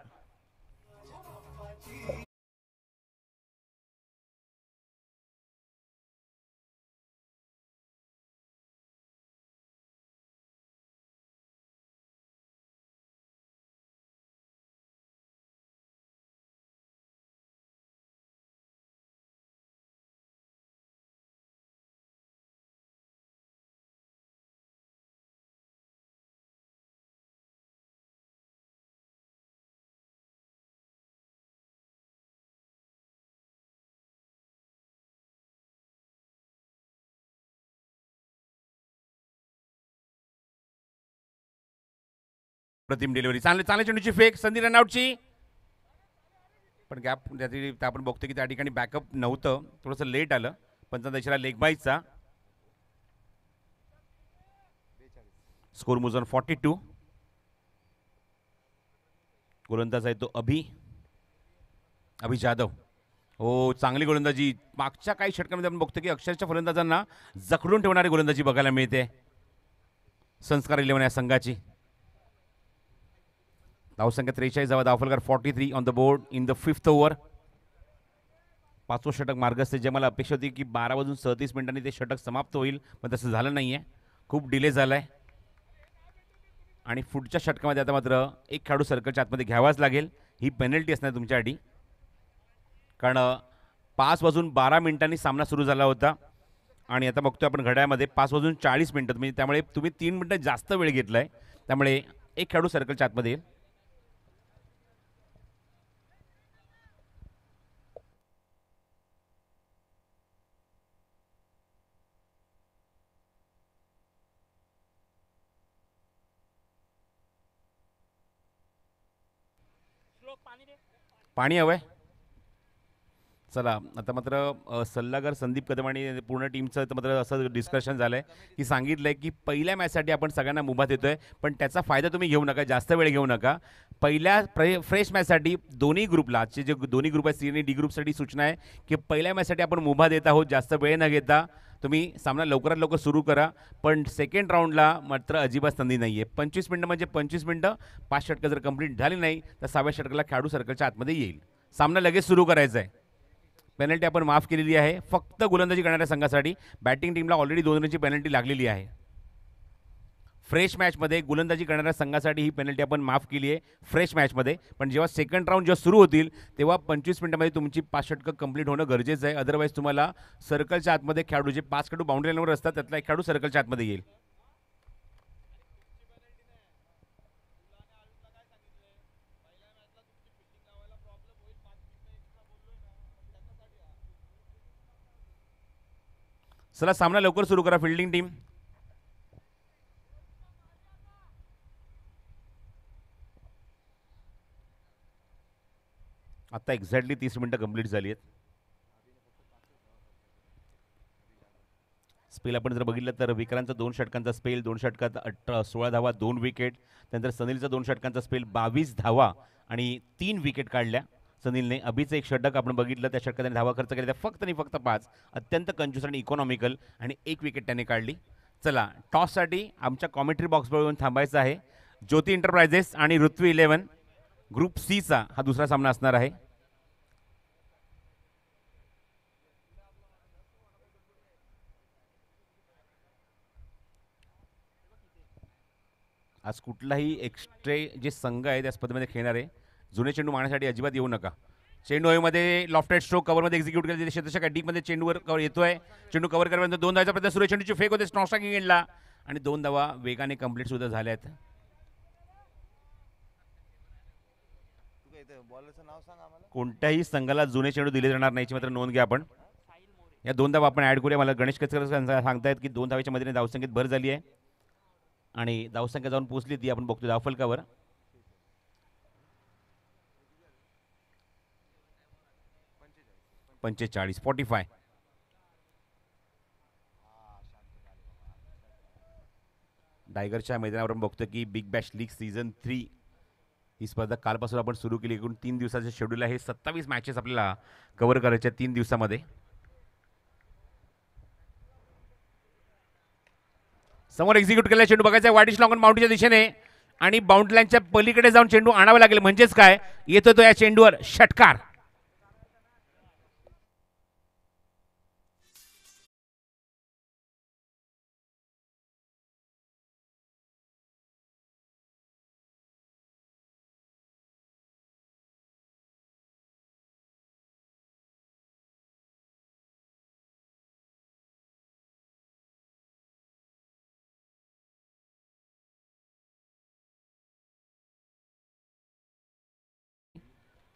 प्रतिम डिलिव्हरी. चांगल्या चेंडूची फेक. संधी रनआउटची पण गॅप आपण बघतो की त्या ठिकाणी बॅकअप नव्हतं. थोडंसं लेट आलं. पंचांचा इशारा लेग बाईचा. स्कोर मुजन 42. गोलंदाज आहे तो अभि जाधव. हो चांगली गोलंदाजी. मागच्या काही षटकांमध्ये आपण बघतो की अक्षरशः फलंदाजांना जखडून ठेवणारी गोलंदाजी बघायला मिळते संस्कार 11 या संघाची. धावसंख्या 43 धावा धावफलकार 43 on the board in the 5th over. 5वं षटक मार्गस्थ जे मला अपेक्षा होती की 12:37 ते षटक समाप्त होईल पण तसं झालं नाहीये. खूप डिले झालाय आणि पुढच्या षटकामध्ये आता मात्र एक खेळाडू सर्कलच्या आतमध्ये घ्यावाच लागेल. ही पेनल्टी असणार तुमच्यासाठी कारण 5:12 सामना सुरू झाला होता आणि आता बघतोय आपण घड्याळामध्ये 5:40 म्हणजे त्यामुळे तुम्ही 3 मिनिटं जास्त वेळ घेतलाय. त्यामुळे एक खेळाडू सर्कलच्या आतमध्ये येईल. पाणी हवंय. चला आता मात्र सल्लागार संदीप कदम आणि पूर्ण टीमचं मात्र असं डिस्कशन झालंय की सांगितलंय की पहिल्या मॅचसाठी आपण सगळ्यांना मुभा देतोय पण त्याचा फायदा तुम्ही घेऊ नका. जास्त वेळ घेऊ नका. पहिल्या फ्रेश मॅचसाठी दोन्ही ग्रुपला आजचे जे दोन्ही ग्रुप आहेत सी आणि डी ग्रुपसाठी सूचना आहे की पहिल्या मॅचसाठी आपण मुभा देत आहोत. जास्त वेळ न घेता तुम्ही सामना लवकरात लवकर सुरू करा. पण सेकंड राऊंडला मात्र अजिबात संधी नाही आहे. 25 मिनिटं म्हणजे 25 मिनिटं. 5 षटकं जर कंप्लीट झाली नाही तर 6व्या षटकाला खेळाडू सर्कलच्या आतमध्ये येईल. सामना लगेच सुरू करायचा आहे. पेनल्टी आपण माफ केलेली आहे फक्त गोलंदाजी करणाऱ्या संघासाठी. बॅटिंग टीमला ऑलरेडी 2 रनची पेनल्टी लागलेली आहे. फ्रेश मॅचमध्ये गोलंदाजी करणाऱ्या संघासाठी ही पेनल्टी आपण माफ केली आहे फ्रेश मॅचमध्ये. पण जेव्हा सेकंड राऊंड जेव्हा सुरू होतील तेव्हा 25 मिनिटांमध्ये तुमची 5 षटकं कंप्लीट होणं गरजेचं आहे. अदरवाईज तुम्हाला सर्कलच्या आतमध्ये खेळाडू जे 5 खेळाडू बाउंड्री लाईनवर असतात त्यातला एक खेळाडू सर्कलच्या आतमध्ये येईल. चला सामना लवकर सुरू करा फिल्डिंग टीम. आता एक्झॅक्टली 30 मिनिटं कंप्लीट झाली आहेत. स्पेल आपण जर बघितलं तर विक्रांतचा 2 षटकांचा स्पेल 2 षटकात 16 धावा 2 विकेट. त्यानंतर सनीलचा 2 षटकांचा स्पेल 22 धावा आणि 3 विकेट काढल्या सनीलने. अभिचं एक षटक आपण बघितलं त्या षटकात त्याने धावा खर्च केल्या फक्त आणि फक्त 5. अत्यंत कंजूस आणि इकॉनॉमिकल आणि 1 विकेट त्याने काढली. चला टॉससाठी आमच्या कॉमेंट्री बॉक्सवर येऊन थांबायचं आहे. ज्योती एंटरप्राइजेस आणि ऋत्वी 11 ग्रुप सीचा हा दुसरा सामना असणार आहे. आज कुठलाही एक्स्ट्रा जे संघ आहे त्या स्पर्धेमध्ये खेळणार आहे जुने चेंडू मारण्यासाठी अजिबात येऊ नका. चेंडू हवेमध्ये लॉफ्टेड स्ट्रोक कव्हरमध्ये एक्झिक्यूट केले तिथे क्षेत्ररक्षक डीपमध्ये चेंडूवर कव्हर येतोय. चेंडू कव्हर करण्यानंतर 2 धावाचा प्रयत्न सुरू आहे. चेंडूची फेक होते स्ट्रॉकिंग एंडला आणि 2 धावा वेगाने कंप्लीट सुद्धा झाल्या आहेत. कोणत्याही संघाला जुने चेंडू दिले जाणार नाही याची मात्र नोंद घ्या आपण. या 2 धावा आपण ऍड करूया. मला गणेश कचकर सांगतायत की 2 धावेच्या मदतीने धावसंख्येत भर झाली आहे आणि धावसंख्या जाऊन पोहोचली ती आपण बघतो धावफलकावर. पंचेचाळीस 45. टायगरच्या मैदानावर आपण बघतो की बिग बॅश लीग सीझन 3 ही स्पर्धा कालपासून आपण सुरू केली. एकूण 3 दिवसाचे शेड्यूल आहे. 27 मॅचेस आपल्याला कव्हर करायच्या 3 दिवसामध्ये. समोर एक्झिक्यूट केलेला चेंडू बघायचा वाईडिश लॉंग बाउंड्रीच्या दिशेने आणि बाउंड्री लाईनच्या पलीकडे जाऊन चेंडू आणावा लागेल. म्हणजेच काय येतो तो या चेंडूवर षटकार.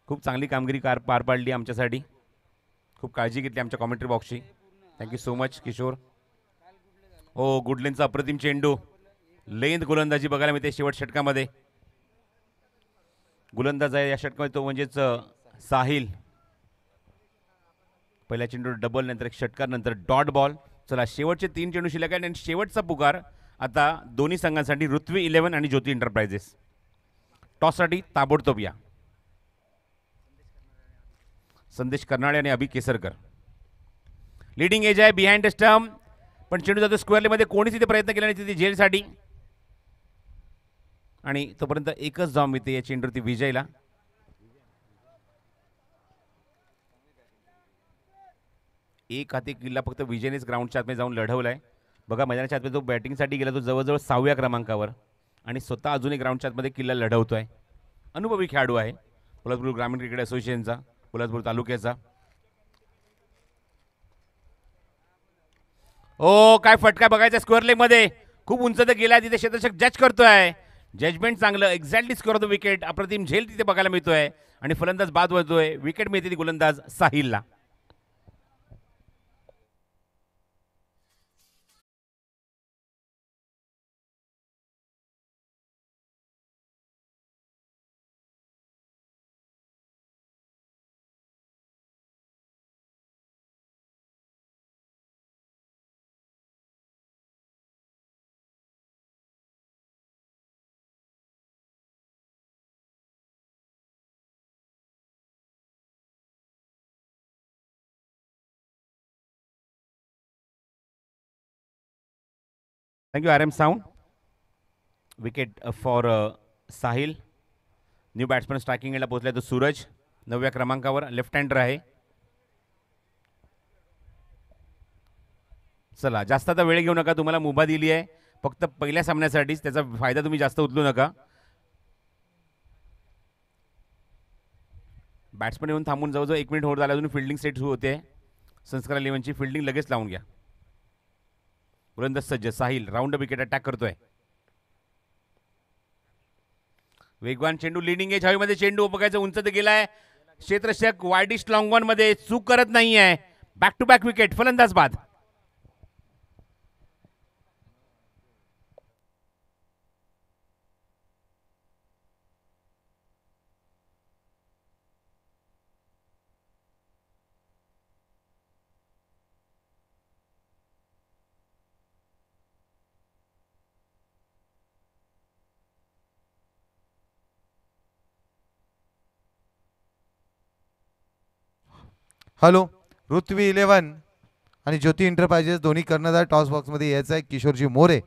खूप चांगली कामगिरी पार पाडली आमच्यासाठी. खूप काळजी घेतली आमच्या कॉमेंट्री बॉक्सची. Thank you so much Kishore. ओ गुडलेनचा अप्रतिम चेंडू. लेंथ गोलंदाजी बघायला मिळते शेवट षटकामध्ये. गोलंदाज आहे या षटकामध्ये तो म्हणजेच साहिल. पहिल्या चेंडू डबल नंतर एक षटकार नंतर डॉट बॉल. चला शेवटचे 3 चेंडू शिल्लक आहेत आणि शेवटचा पुकार आता दोन्ही संघांसाठी ऋत्वी 11 आणि ज्योती एंटरप्राइजेस. टॉससाठी ताबडतोब या. संदेश कर्नाळे आणि अभि केसरकर. लीडिंग एज आहे बिहाइंड द स्टंप पण चेंडू जातो स्क्वेअरमध्ये. कोणीच इथे प्रयत्न केला नाही तिथे जेलसाठी आणि तोपर्यंत एकच धाव मिळते या चेंडूवरती विजयला. एक हाती किल्ला फक्त विजयनेच ग्राउंडच्या आतमध्ये जाऊन लढवलाय. बघा मैदानाच्या आतमध्ये जो बॅटिंगसाठी गेला तो जवळजवळ 6व्या क्रमांकावर आणि स्वतः अजूनही ग्राउंडच्या आतमध्ये किल्ला लढवतोय. अनुभवी खेळाडू आहे पोलादपूर ग्रामीण क्रिकेट असोसिएशनचा पोलादपूर तालुक्याचा. ओ काय फटका बघायचा स्क्वेअर लेग मध्ये. खूप उंच तर गेला तिथे क्षेत्ररक्षक जज करतोय. जजमेंट चांगलं. Exactly score of the wicket. अप्रतिम झेल तिथे बघायला मिळतोय आणि फलंदाज बाद होतोय. विकेट मिळते ती गोलंदाज साहिलला. Thank you R M sound. Wicket for Sahil. New batsman striking एंडला पोहोचला तो सूरज 9व्या क्रमांकावर लेफ्ट हँडर आहे. चला जास्त आता वेळ घेऊ नका. तुम्हाला मुभा दिली आहे फक्त पहिल्या सामन्यासाठीच. त्याचा फायदा तुम्ही जास्त उचलू नका. बॅट्समन येऊन थांबून जवळजवळ 1 मिनिट होत झाला. अजून फिल्डिंग सेट सुरू होते. संस्कार 11ची फिल्डिंग लगेच लावून घ्या. गोलंदाज सज्ज साहिल राऊंड विकेट अटॅक करतोय. वेगवान चेंडू लिडिंग एज हवेमध्ये चेंडू बघायचा उंच गेलाय. क्षेत्ररक्षक वायडिश लॉंग वन मध्ये चूक करत नाहीये. Back to back wicket. फलंदाज बाद. हॅलो. ऋत्वी 11 आणि ज्योती एंटरप्राइजेस दोन्ही कर्णधार टॉस बॉक्समध्ये यायचं आहे. किशोरजी मोरे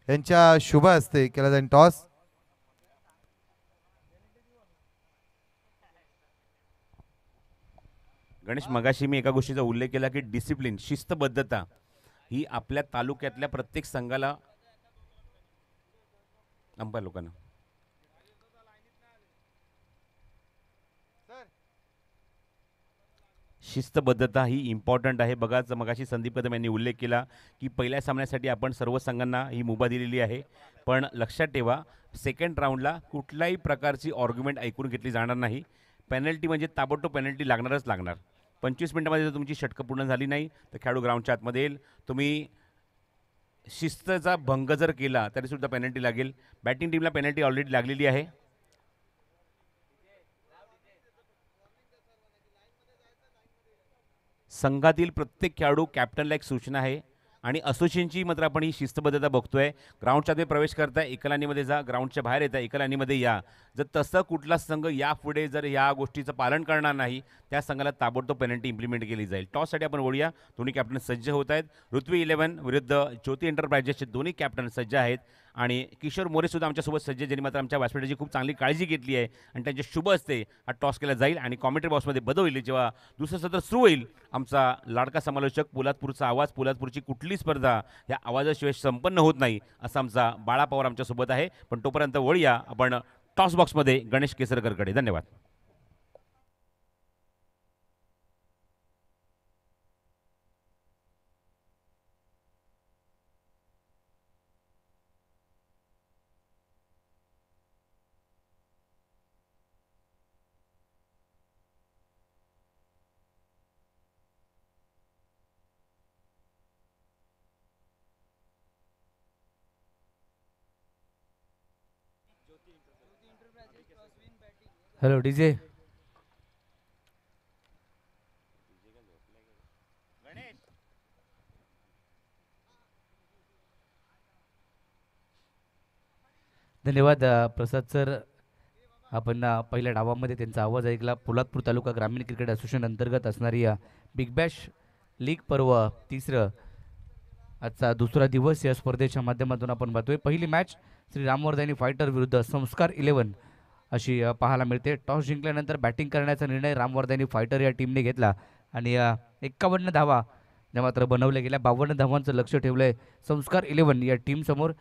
यांच्या शुभ हस्ते केला जाईल टॉस. गणेश मगाशी मी एका गोष्टीचा उल्लेख केला की डिसिप्लिन शिस्तबद्धता ही आपल्या तालुक्यातल्या प्रत्येक संघाला अंपायर लोकांना. शिस्तबद्धता ही इम्पॉर्टंट आहे. बघाच मगाशी संदीप कदम यांनी उल्लेख केला की पहिल्या सामन्यासाठी आपण सर्व संघांना ही मुभा दिलेली आहे, पण लक्षात ठेवा सेकंड राऊंडला कुठल्याही प्रकारची आर्ग्युमेंट ऐकून घेतली जाणार नाही. पेनल्टी म्हणजे ताबडतोब पेनल्टी लागणारच लागणार. 25 मिनिटामध्ये जर तुमची षटकं पूर्ण झाली नाही तर खेळाडू ग्राउंडच्या आतमध्ये येईल. तुम्ही शिस्तचा भंग जर केला तरीसुद्धा पेनल्टी लागेल. बॅटिंग टीमला पेनल्टी ऑलरेडी लागलेली आहे. संघातील प्रत्येक खेळाडू कॅप्टनला एक सूचना आहे आणि असोसिएशनची मात्र आपण ही शिस्तबद्धता बघतोय. ग्राउंडच्या आत प्रवेश करताय एका लाईनीमध्ये जा, ग्राउंडच्या बाहेर येता एका लाईनीमध्ये या. जर तसं कुठला संघ यापुढे जर या गोष्टीचं पालन करणार नाही त्या संघाला ताबडतोब पेनल्टी इम्प्लिमेंट केली जाईल. टॉससाठी आपण वळूया. दोन्ही कॅप्टन सज्ज होत आहेत. ऋत्वी 11 विरुद्ध ज्योती एंटरप्राइजेसचे दोन्ही कॅप्टन सज्ज आहेत आणि किशोर मोरे सुद्धा आमच्यासोबत सज्ज, ज्यांनी मात्र आमच्या व्यासपीठाची खूप चांगली काळजी घेतली आहे आणि त्यांचे शुभ असते हा टॉस केला जाईल आणि कॉमेंट्री बॉक्समध्ये बदल जेव्हा दुसरं सत्र सुरू होईल. आमचा लाडका समालोचक पोलादपूरचा आवाज, पोलादपूरची कुठली स्पर्धा या आवाजाशिवाय संपन्न होत नाही असा आमचा बाळा पवार आमच्यासोबत आहे. पण तोपर्यंत वळूया आपण टॉस बॉक्समध्ये गणेश केसरकरकडे. धन्यवाद. Hello DJ. धन्यवाद प्रसाद सर. आपण पहिल्या डावामध्ये त्यांचा आवाज ऐकला. पोलादपूर तालुका ग्रामीण क्रिकेट असोसिएशन अंतर्गत असणारी बिग बॅश लीग पर्व तिसरं आजचा दुसरा दिवस या स्पर्धेच्या माध्यमातून आपण पाहतोय. पहिली मॅच श्री रामवर्धनी फायटर विरुद्ध संस्कार 11 अशी पाहायला मिळते. टॉस जिंकल्यानंतर बॅटिंग करण्याचा निर्णय रामवर्धनी फायटर या टीमने घेतला आणि 51 धावा ज्या मात्र बनवल्या गेल्या. 52 धावांचं लक्ष ठेवलंय संस्कार 11 या टीमसमोर.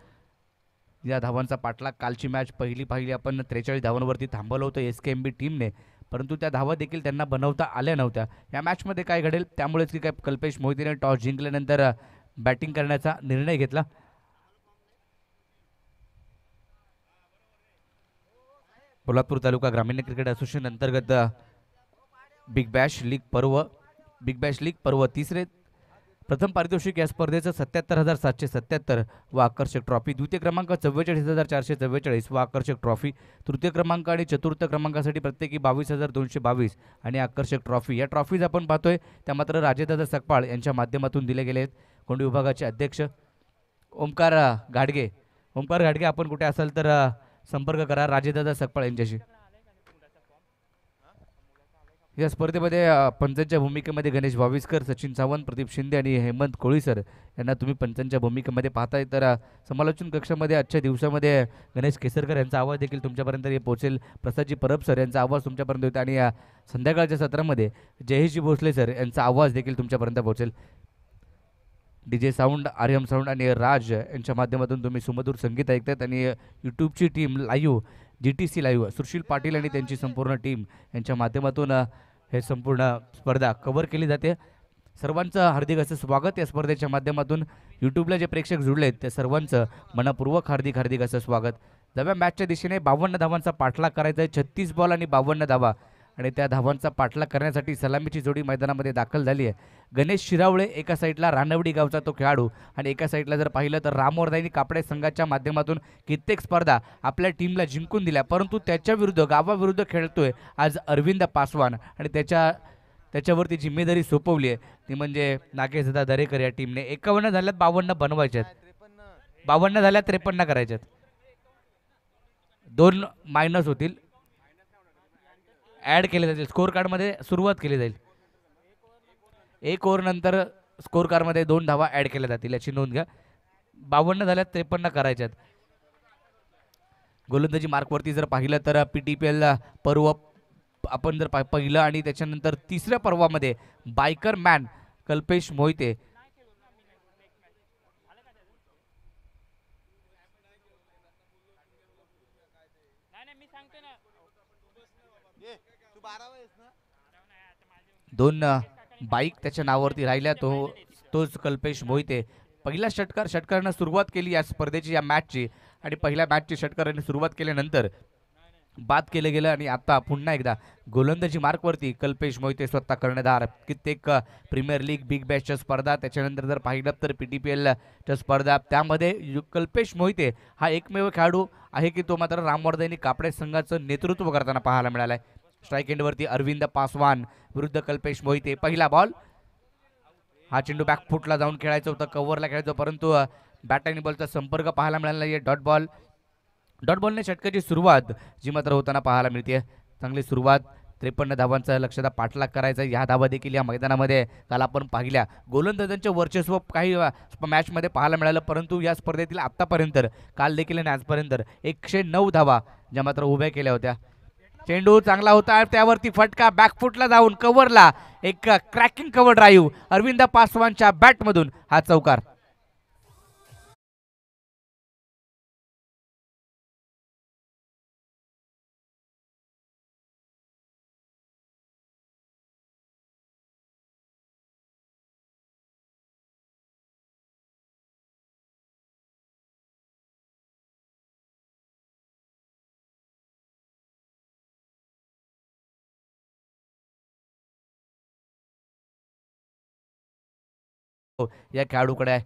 या धावांचा पाठलाग कालची मॅच पाहिली आपण 43 धावांवरती थांबवलं होतं SKMB टीमने, परंतु त्या धावा देखील त्यांना बनवता आल्या नव्हत्या. या मॅचमध्ये काय घडेल त्यामुळेच की काय कल्पेश मोहितेने टॉस जिंकल्यानंतर बॅटिंग करण्याचा निर्णय घेतला. पोलादपूर तालुका ग्रामीण क्रिकेट असोसिएशन अंतर्गत बिग बॅश लीग पर्व तिसरे. प्रथम पारितोषिक या स्पर्धेचं 77,777 व आकर्षक ट्रॉफी. द्वितीय क्रमांक 44,444 व आकर्षक ट्रॉफी. तृतीय क्रमांक आणि चतुर्थ क्रमांकासाठी प्रत्येकी 22,222 आणि आकर्षक ट्रॉफी. या ट्रॉफीज आपण पाहतोय त्या मात्र राजेदादा सकपाळ यांच्या माध्यमातून दिले गेले आहेत. कोंडी विभागाचे अध्यक्ष ओमकार घाडगे. ओमकार घाडगे, आपण कुठे असाल तर संपर्क करा राजेदादा सकपाळ यांच्याशी. या स्पर्धेमध्ये पंचांच्या भूमिकेमध्ये गणेश भाविस्कर, सचिन सावंत, प्रदीप शिंदे आणि हेमंत कोळीसर यांना तुम्ही पंचांच्या भूमिकेमध्ये पाहताय. तर समालोचन कक्षामध्ये आजच्या दिवसामध्ये गणेश केसरकर यांचा आवाज देखील तुमच्यापर्यंत पोहोचेल. प्रसादजी परब सर यांचा आवाज तुमच्यापर्यंत होता आणि संध्याकाळच्या सत्रामध्ये जयेशजी भोसले सर यांचा आवाज देखील तुमच्यापर्यंत पोहोचेल. DJ साऊंड, आर्यम साऊंड आणि राज यांच्या माध्यमातून तुम्ही सुमधुर संगीत ऐकतात आणि यूट्यूबची team live GTC live Sushil Patil आणि त्यांची संपूर्ण टीम यांच्या माध्यमातून हे संपूर्ण स्पर्धा कव्हर केली जाते. सर्वांचं हार्दिक असं स्वागत या स्पर्धेच्या माध्यमातून. यूट्यूबला जे प्रेक्षक जुळले आहेत त्या सर्वांचं मनपूर्वक हार्दिक असं स्वागत. नव्या मॅचच्या दिशेने 52 धावांचा पाठलाग करायचा आहे. 36 बॉल आणि 52 धावा आणि त्या धावांचा पाठलाग करण्यासाठी सलामीची जोडी मैदानामध्ये दाखल झाली आहे. गणेश शिरावळे एका साईडला, रानवडी गावचा तो खेळाडू, आणि एका साईडला जर पाहिलं तर रामवर्धनी कापडे संघाच्या माध्यमातून कित्येक स्पर्धा आपल्या टीमला जिंकून दिल्या, परंतु त्याच्या विरुद्ध गावाविरुद्ध खेळतोय आज अरविंद पासवान आणि त्याच्यावरती जिम्मेदारी सोपवली आहे ती म्हणजे नागेशदा दरेकर या टीमने. 51 झाल्यात, 52 बनवायच्यात. 52 झाल्यात, 53 करायच्यात. 2 मायनस होतील, ॲड केले जातील. स्कोर कार्डमध्ये सुरुवात केली जाईल. 1 ओव्हर नंतर स्कोर कार्डमध्ये 2 धावा ॲड केल्या जातील याची नोंद घ्या. 52 झाल्यात, 53 करायच्यात. गोलंदाजी मार्कवरती जर पाहिलं तर PTPL पर्व आपण जर पाहिलं आणि त्याच्यानंतर तिसऱ्या पर्वामध्ये बायकर मॅन कल्पेश मोहिते दोन बाईक त्याच्या नावावरती राहिल्या, तोच कल्पेश मोहिते. पहिला षटकारनं सुरुवात केली या स्पर्धेची, या मॅचची, आणि पहिल्या मॅचची षटकाराने सुरुवात केल्यानंतर बाद केलं गेलं आणि आता पुन्हा एकदा गोलंदाजी मार्कवरती कल्पेश मोहिते स्वतः कर्णधार. कित्येक प्रीमियर लीग, बिग बॅशच्या स्पर्धा, त्याच्यानंतर जर पाहिलं तर PTPLच्या स्पर्धा, त्यामध्ये कल्पेश मोहिते हा एकमेव खेळाडू आहे की तो मात्र रामवर्धनी कापडे संघाचं नेतृत्व करताना पाहायला मिळालाय. स्ट्राईक एंडवरती अरविंद पासवान विरुद्ध कल्पेश मोहिते. पहिला बॉल, हा चेंडू बॅकफुटला जाऊन खेळायचं होतं, कव्हरला खेळायचं, परंतु बॅट आणि बॉलचा संपर्क पाहायला मिळाला नाहीये. डॉट बॉलने षटकाची सुरुवात जी मात्र होताना पाहायला मिळते. चांगली सुरुवात, 53 धावांचा लक्ष्याचा पाठलाग करायचा. या धावा देखील या मैदानामध्ये काल आपण पाहिल्या. गोलंदाजांचे वर्चस्व काही मॅचमध्ये पाहायला मिळालं, परंतु या स्पर्धेतील आतापर्यंत, काल देखील आणि आजपर्यंत 109 धावा ज्या मात्र उभ्या केल्या होत्या. चेंडू चांगला होता, त्यावरती फटका बॅकफुटला जाऊन कव्हरला, एक क्रॅकिंग कव्हर ड्राईव्ह अरविंद पासवानच्या बॅटमधून हा चौकार. या खेळाडूकडे आहे.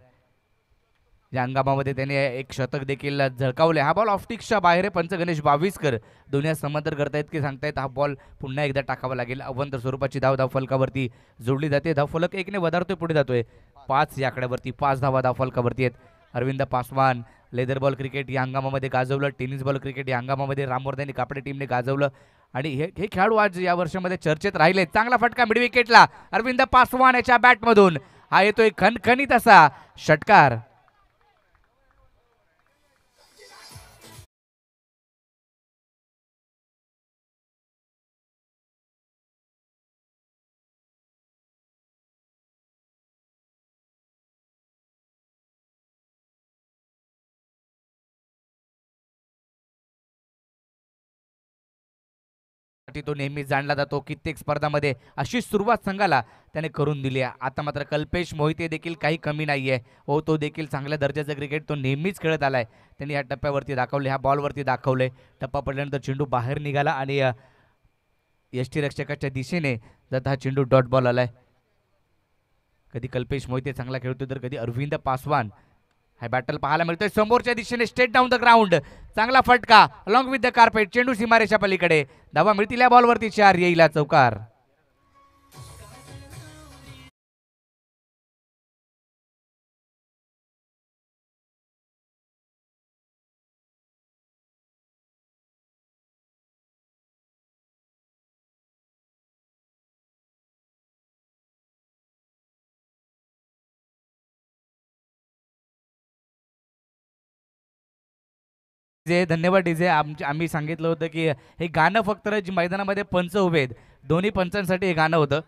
या हंगामामध्ये त्याने एक शतक देखील झळकावले. हा बॉल ऑफस्टिक्सच्या बाहेर आहे. पंच गणेश बाविस्कर दोन्ही समांतर करतायत की सांगतायत हा बॉल पुन्हा एकदा टाकावा लागेल. अवंत स्वरूपाची धाव फलकावरती जोडली जाते. धावफलक 1ने वधारतोय, पुढे जातोय. 5 या आकड्यावरती 5 धावा धावफलकावरती आहेत. Arvind Paswan leather ball cricket या हंगामामध्ये गाजवलं. टेनिस बॉल क्रिकेट या हंगामामध्ये रामवर्धनी कापडे टीमने गाजवलं. आणि हे खेळाडू आज या वर्षामध्ये चर्चेत राहिले. चांगला फटका मिड विकेटला अरविंद पासवान याच्या बॅटमधून. हा येतोय खणखणीत असा षटकार. तो नेहमी जाणला जातो. कित्येक स्पर्धामध्ये अशी सुरुवात संघाला त्याने करून दिली आहे. आता मात्र कल्पेश मोहिते देखील काही कमी नाहीये. हो, तो देखील चांगल्या दर्जाचं क्रिकेट तो नेहमीच खेळत आलाय. त्यांनी या टप्प्यावरती दाखवले, ह्या बॉलवरती दाखवले. टप्पा पडल्यानंतर चेंडू बाहेर निघाला आणि यष्टीरक्षकाच्या दिशेने जात हा चेंडू डॉट बॉल आलाय. कधी कल्पेश मोहिते चांगला खेळतो तर कधी अरविंद पासवान. हा बॅटल पाहायला मिळतोय समोरच्या दिशेने, स्ट्रेट डाऊन द ग्राउंड. चांगला फटका अलॉंग विथ द कार्पेट. चेंडू सीमारेषा पलीकडे. धावा मिळतील या बॉलवरती 4. येईल चौकार. धन्यवाद डीजे. आम्ही सांगितलं होतं की हे गाणं फक्त जी मैदानामध्ये पंच उभे आहेत, दोन्ही पंचांसाठी हे गाणं होतं.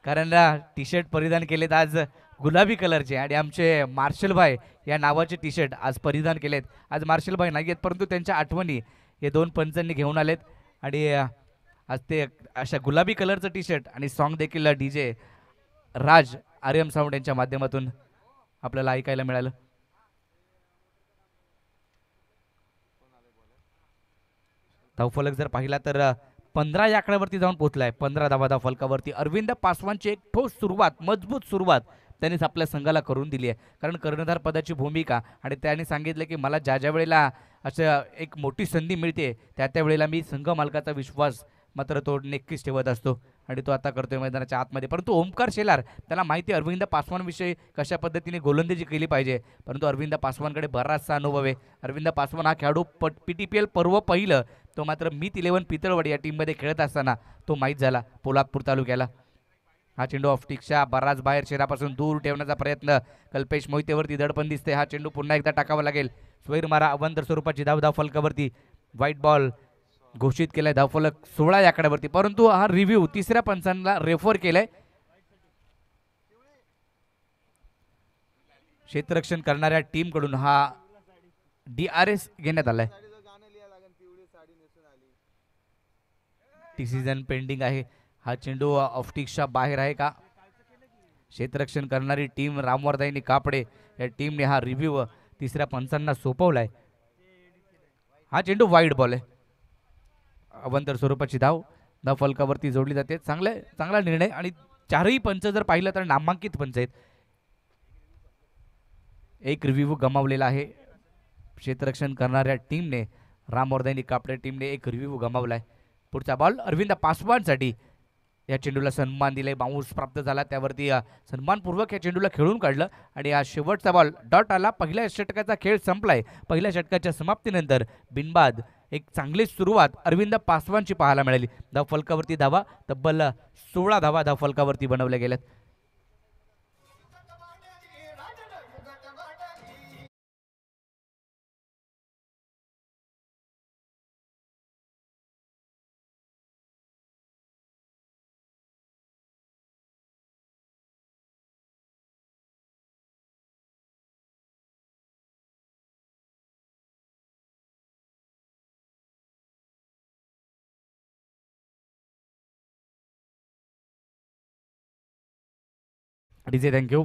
कारण टी शर्ट परिधान केलेत आज गुलाबी कलरचे, आणि आमचे मार्शल भाई या नावाचे टी शर्ट आज परिधान केलेत. आज मार्शल भाई नाही आहेत, परंतु त्यांच्या आठवणी हे दोन पंचांनी घेऊन आलेत. आणि आज ते अशा गुलाबी कलरचं टी शर्ट आणि सॉन्ग देखील डीजे राज आर्यम साऊंड यांच्या माध्यमातून आपल्याला ऐकायला मिळालं. धावफलक जर पाहिला तर 15 या आकड्यावरती जाऊन पोहोचलाय. 15 धावा धावफलकावरती. अरविंद पासवानची एक ठोस सुरुवात, मजबूत सुरुवात त्यांनीच आपल्या संघाला करून दिली आहे. कारण कर्णधार पदाची भूमिका, आणि त्याने सांगितलं की मला ज्या वेळेला असं एक मोठी संधी मिळते त्या वेळेला मी संघ मालकाचा विश्वास मात्र तो नक्कीच ठेवत असतो, आणि तो आता करतोय मैदानाच्या आतमध्ये. परंतु ओमकार शेलार त्याला माहिती आहे अरविंद पासवानविषयी कशा पद्धतीने गोलंदाजी केली पाहिजे, परंतु अरविंद पासवानकडे बराचसा अनुभव आहे. अरविंद पासवान हा खेळाडू PTPL पर्व पहिलं तो मात्र मीत 11 पितळवाडी या टीममध्ये खेळत असताना तो माहीत झाला पोलादपूर तालुक्याला. हा चेंडू ऑफस्टिकच्या बराच बाहेर शहरापासून दूर ठेवण्याचा प्रयत्न कल्पेश मोहितेवरती दडपण दिसते. हा चेंडू पुन्हा एकदा टाकावा लागेल. स्वैर मारा अवंत स्वरूपाची धाव फलकावरती. व्हाईट बॉल घोषित केलाय. धावफलक 16 या आकड्यावरती, परंतु हा रिव्ह्यू तिसऱ्या पंचांना रेफर केलाय. क्षेत्ररक्षण करणाऱ्या टीम कडून हा DRS घेण्यात आलाय. डिसिजन पेंडिंग आहे. हा चेंडू ऑफस्टिक्सच्या बाहेर आहे का? क्षेत्ररक्षण करणारी टीम रामवर्धानी कापडे या टीमने हा रिव्ह्यू तिसऱ्या पंचांना सोपवलाय. हा चेंडू वाईड बॉल आहे. अवंतर स्वरूपाची धाव फलकावरती जोडली जाते. चांगला निर्णय आणि चारही पंच जर पाहिलं तर नामांकित पंच आहेत. एक रिव्ह्यू गमावलेला आहे क्षेत्ररक्षण करणाऱ्या टीमने. रामवर्धानी कापडे टीमने एक रिव्ह्यू गमावलाय. पुढचा बॉल अरविंद पासवानसाठी. या चेंडूला सन्मान दिलाय. बाउन्स प्राप्त झाला त्यावरती सन्मानपूर्वक या चेंडूला खेळून काढलं आणि हा शेवटचा बॉल डॉट आला. पहिल्या षटकाचा खेळ संपलाय. पहिल्या षटकाच्या समाप्तीनंतर बिनबाद एक चांगली सुरुवात अरविंद पासवानची पाहायला मिळाली. धाव फलकावरती धावा तब्बल 16 धावा धाव फलकावरती बनवल्या गेल्यात. DJ thank you.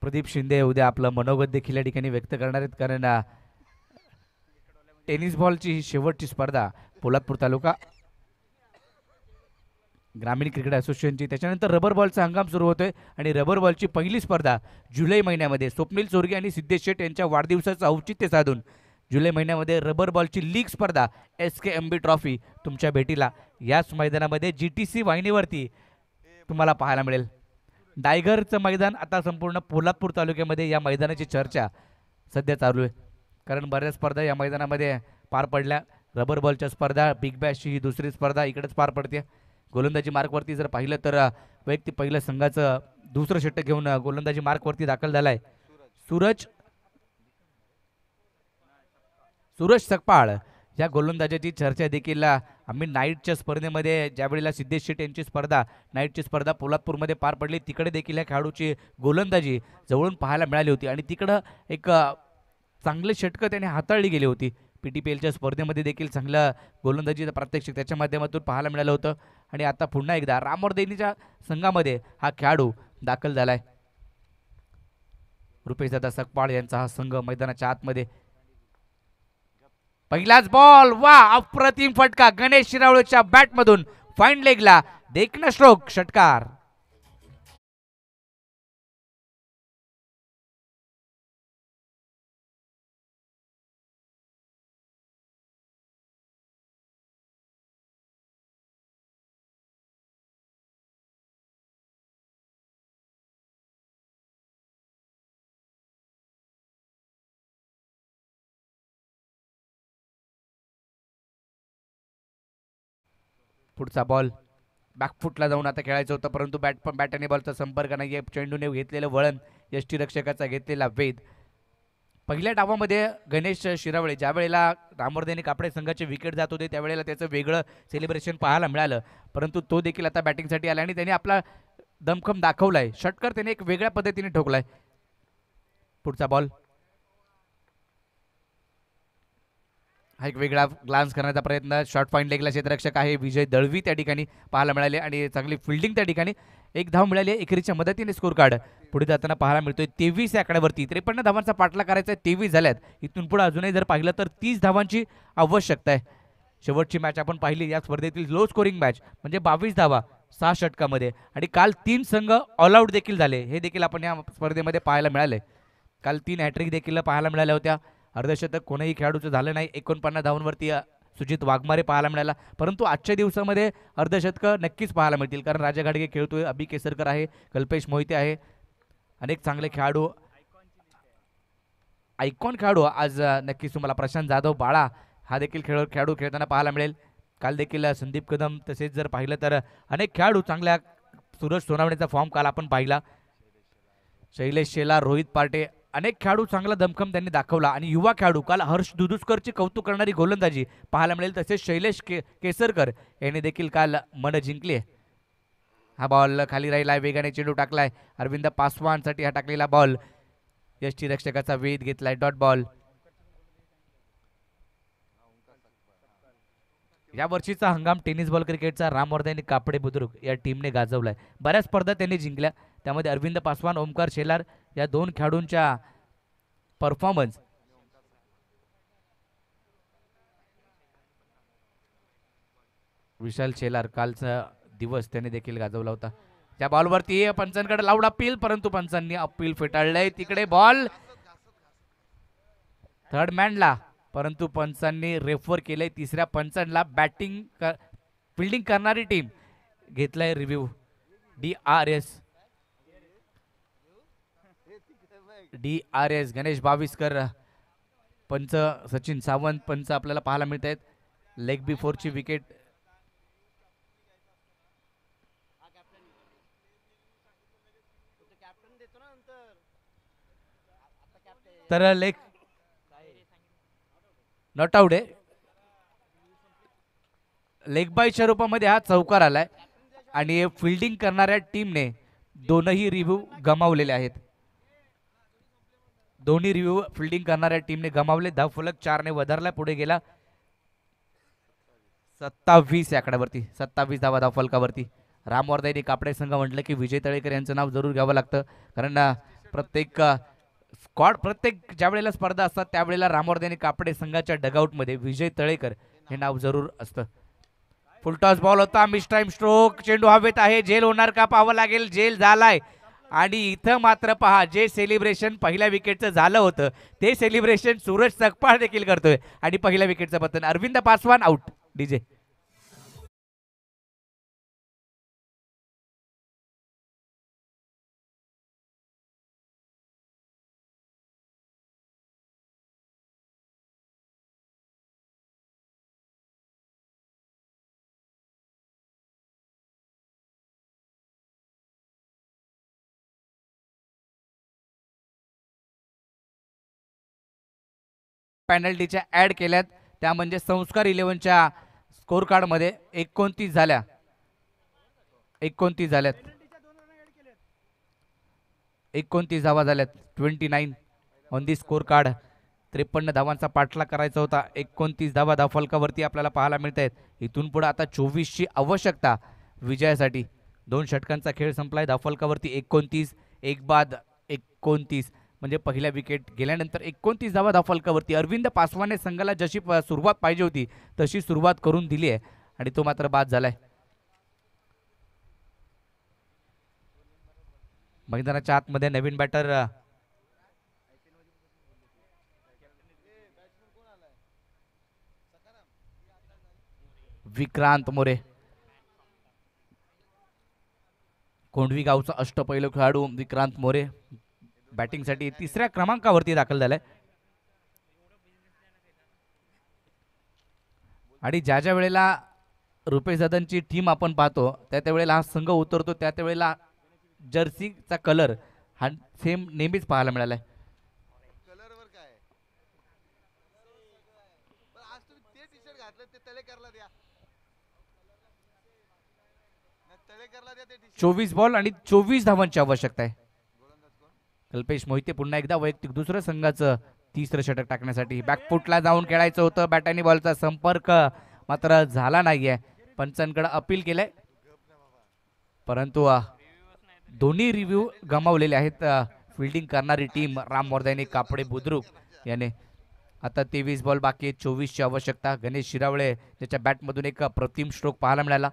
प्रदीप शिंदे उद्या आपलं मनोगत देखील या ठिकाणी व्यक्त करणार आहेत, कारण टेनिस बॉलची ही शेवटची स्पर्धा पोलादपूर तालुका ग्रामीण क्रिकेट असोसिएशनची. त्याच्यानंतर रबर बॉलचा हंगाम सुरू होतोय आणि रबर बॉलची पहिली स्पर्धा जुलै महिन्यामध्ये स्वप्नील चोरगे आणि सिद्धेश शेट यांच्या वाढदिवसाचं औचित्य साधून जुलै महिन्यामध्ये रबर बॉलची लीग स्पर्धा SKMB ट्रॉफी तुमच्या भेटीला याच मैदानामध्ये GTC वाहिनीवरती तुम्हाला पाहायला मिळेल. डायगरचं मैदान आता संपूर्ण पोलादपूर तालुक्यामध्ये या मैदानाची चर्चा सध्या चालू आहे, कारण बऱ्याच स्पर्धा या मैदानामध्ये पार पडल्या. रबर बॉलच्या स्पर्धा, बिग बॅशची ही दुसरी स्पर्धा इकडेच पार पडते. गोलंदाजी मार्कवरती जर पाहिलं तर वैयक्तिक पहिलं संघाचं दुसरं षटक घेऊन गोलंदाजी मार्कवरती दाखल झालाय सूरज सकपाळ. या गोलंदाजाची चर्चा देखील आम्ही नाईटच्या स्पर्धेमध्ये ज्यावेळेला सिद्धेश शेट यांची स्पर्धा नाईटची स्पर्धा पोलादपूरमध्ये पार पडली तिकडे देखील या खेळाडूची गोलंदाजी जवळून पाहायला मिळाली होती आणि तिकडं एक चांगले षटकं त्याने हाताळली गेली होती. PTPLच्या स्पर्धेमध्ये देखील चांगलं गोलंदाजीचं प्रात्यक्षिक त्याच्या माध्यमातून पाहायला मिळालं होतं आणि आता पुन्हा एकदा रामवर्धनीच्या संघामध्ये हा खेळाडू दाखल झालाय. रुपेशदादा सकपाळ यांचा हा संघ मैदानाच्या आतमध्ये. पहिलाच बॉल, वा अप्रतिम फटका गणेश शिरावळेच्या बॅटमधून फाईन लेगला देखणं स्ट्रोक, षटकार. पुढचा बॉल बॅकफुटला जाऊन आता खेळायचं होतं, परंतु बॅट आणि बॉलचा संपर्क नाही. चेंडूने घेतलेलं वळण, यष्टीरक्षकाचा घेतलेला वेध. पहिल्या डावामध्ये गणेश शिरावळे ज्या वेळेला रामवर्धनी कापडे संघाचे विकेट जात होते त्यावेळेला त्याचं वेगळं सेलिब्रेशन पाहायला मिळालं, परंतु तो देखील आता बॅटिंगसाठी आला आणि त्याने आपला दमखम दाखवलाय. षटकार त्याने एक वेगळ्या पद्धतीने ठोकलाय. पुढचा बॉल, हा एक वेगळा ग्लान्स करण्याचा प्रयत्न. शॉर्ट पॉईंट लेगला क्षेत्ररक्षक आहे विजय दळवी त्या ठिकाणी पाहायला मिळाले आणि चांगली फिल्डिंग त्या ठिकाणी. एक धाव मिळाली आहे. एकेरीच्या मदतीने स्कोर कार्ड पुढे जाताना पाहायला मिळतोय 23 या आकड्यावरती. 53 धावांचा पाठला करायचा आहे, 23 झाल्यात. इथून पुढे अजूनही जर पाहिलं तर 30 धावांची आवश्यकता आहे. शेवटची मॅच आपण पाहिली या स्पर्धेतील लो स्कोरिंग मॅच म्हणजे 22 धावा 6 षटकामध्ये आणि काल 3 संघ ऑल आउट देखील झाले, हे देखील आपण या स्पर्धेमध्ये पाहायला मिळाले. काल 3 हॅट्रिक देखील पाहायला मिळाल्या होत्या. अर्धशतक कोणीही खेळाडूचं झालं नाही. 49 धावांवरती सुजित वाघमारे पाहायला मिळाला, परंतु आजच्या दिवसामध्ये अर्धशतकं नक्कीच पाहायला मिळतील, कारण राजा घाडगे खेळतोय, अभि केसरकर आहे, कल्पेश मोहिते आहे, अनेक चांगले खेळाडू आयकॉन खेळाडू आज नक्कीच तुम्हाला प्रशांत जाधव बाळा हा देखील खेळाडू खेळताना पाहायला मिळेल. काल देखील संदीप कदम, तसेच जर पाहिलं तर अनेक खेळाडू चांगल्या. सूरज सोनावणेचा फॉर्म काल आपण पाहिला. शैलेश शेलार, रोहित पाटे अनेक खेळाडू चांगला दमखम त्यांनी दाखवला आणि युवा खेळाडू काल हर्ष दुधुस्करची कौतुक करणारी गोलंदाजी पाहायला मिळेल. तसेच शैलेश केसरकर यांनी देखील काल मन जिंकली. हा बॉल खाली राहिलाय, वेगाने चेंडू टाकलाय अरविंद पासवानसाठी. हा टाकलेला बॉल यष्टीरक्षकाचा वेध घेतलाय, डॉट बॉल. या वर्षीचा हंगाम टेनिस बॉल क्रिकेटचा रामवर्धनी कापडे बुद्रुक या टीमने गाजवलाय. बऱ्याच स्पर्धा त्यांनी जिंकल्या, त्यामध्ये अरविंद पासवान, ओमकार शेलार या दोन खेळाडूंच्या परफॉर्मन्स विशाल शेलार कालचा दिवस त्याने देखील गाजवला होता. त्या बॉलवरती पंचांकडे लाऊड अपील, परंतु पंचांनी अपील फेटाळलंय. तिकडे बॉल थर्ड मॅनला, परंतु पंचांनी रेफर केलंय तिसऱ्या पंचांना. फिल्डिंग करणारी टीम घेतलाय रिव्ह्यू. DRS गणेश बाविस्कर, पंच सचिन सावंत पंच आपल्याला पाहायला मिळत आहेत. लेग बिफोरची विकेट तर लेग नॉट आउट आहे. लेग बायच्या रूपामध्ये हा चौकार आलाय आणि फिल्डिंग करणाऱ्या टीमने दोनही रिव्ह्यू गमावलेले आहेत. दोन्ही रिव्ह्यू फिल्डिंग करणाऱ्या टीमने गमावले. धाव फलक 4 ने वधारला, पुढे गेला 27 या आकड्यावरती. 27 धावा धाव फलकावरती. रामवर्धनी कापडे संघ म्हटलं की विजय तळेकर यांचं नाव जरूर घ्यावं लागतं, कारण प्रत्येक ज्या वेळेला स्पर्धा असतात त्यावेळेला रामवर्धनी कापडे संघाच्या डगआउटमध्ये विजय तळेकर हे नाव जरूर असतं. फुलटॉस बॉल होता, मिस टाइम स्ट्रोक, चेंडू हवेत आहे. जेल होणार का पाहावं लागेल. जेल झालाय आणि इथं मात्र पहा, जे सेलिब्रेशन पहिल्या विकेटचं झालं होतं ते सेलिब्रेशन सूरज सकपाळ देखील करतोय आणि पहिल्या विकेटचं पतन. अरविंद पासवान आउट. डीजे पेनल्टीच्या ऍड केल्यात, त्या म्हणजे संस्कार 11च्या स्कोर कार्ड मध्ये 29 झाल्या. 29 झाल्यात. 29 धावा झाल्यात. 29 ऑन दी स्कोर कार्ड. 53 धावांचा पाठलाग करायचा होता. 29 धावा धाव फलकावरती आपल्याला पाहायला मिळत आहेत. इथून पुढे आता 24ची आवश्यकता विजयासाठी. 2 षटकांचा खेळ संपलाय. धाव फलकावरती 29, एक बाद 29 म्हणजे पहिल्या विकेट गेल्यानंतर 29 धावा धाव फलकावरती. अरविंद पासवाने संघाला जशी सुरुवात पाहिजे होती तशी सुरुवात करून दिली आहे आणि तो मात्र बाद झालाय. मैदानाच्या आतमध्ये नवीन बॅटर विक्रांत मोरे, कोंढवी गावचा अष्टपैलू खेळाडू विक्रांत मोरे बॅटिंगसाठी 3ऱ्या क्रमांकावरती दाखल झालाय. आणि ज्या ज्या वेळेला रुपेश दादांची टीम आपण पाहतो त्या वेळेला हा संघ उतरतो, त्या वेळेला जर्सीचा कलर हा सेम नेहमीच पाहायला मिळालाय. कलरवर काय आज तुम्ही ते टी-शर्ट घातलं ते तळेकरला द्या. 24 बॉल आणि 24 धावांची आवश्यकता आहे. कल्पेश मोहिते पुन्हा एकदा वैयक्तिक दुसरं संघाचं 3रं षटक टाकण्यासाठी. बॅकफुटला जाऊन खेळायचं होतं. बॅट आणि बॉलचा संपर्क मात्र झाला नाहीये. पंचांकडे अपील केलंय, परंतु दोन्ही रिव्ह्यू गमावलेले आहेत. फिल्डिंग करणारी टीम रामवर्धनी कापडे बुद्रुक याने. आता 23 बॉल बाकी आहेत. 24ची आवश्यकता. गणेश शिरावळे ज्याच्या बॅटमधून एक प्रतिम स्ट्रोक पाहायला मिळाला,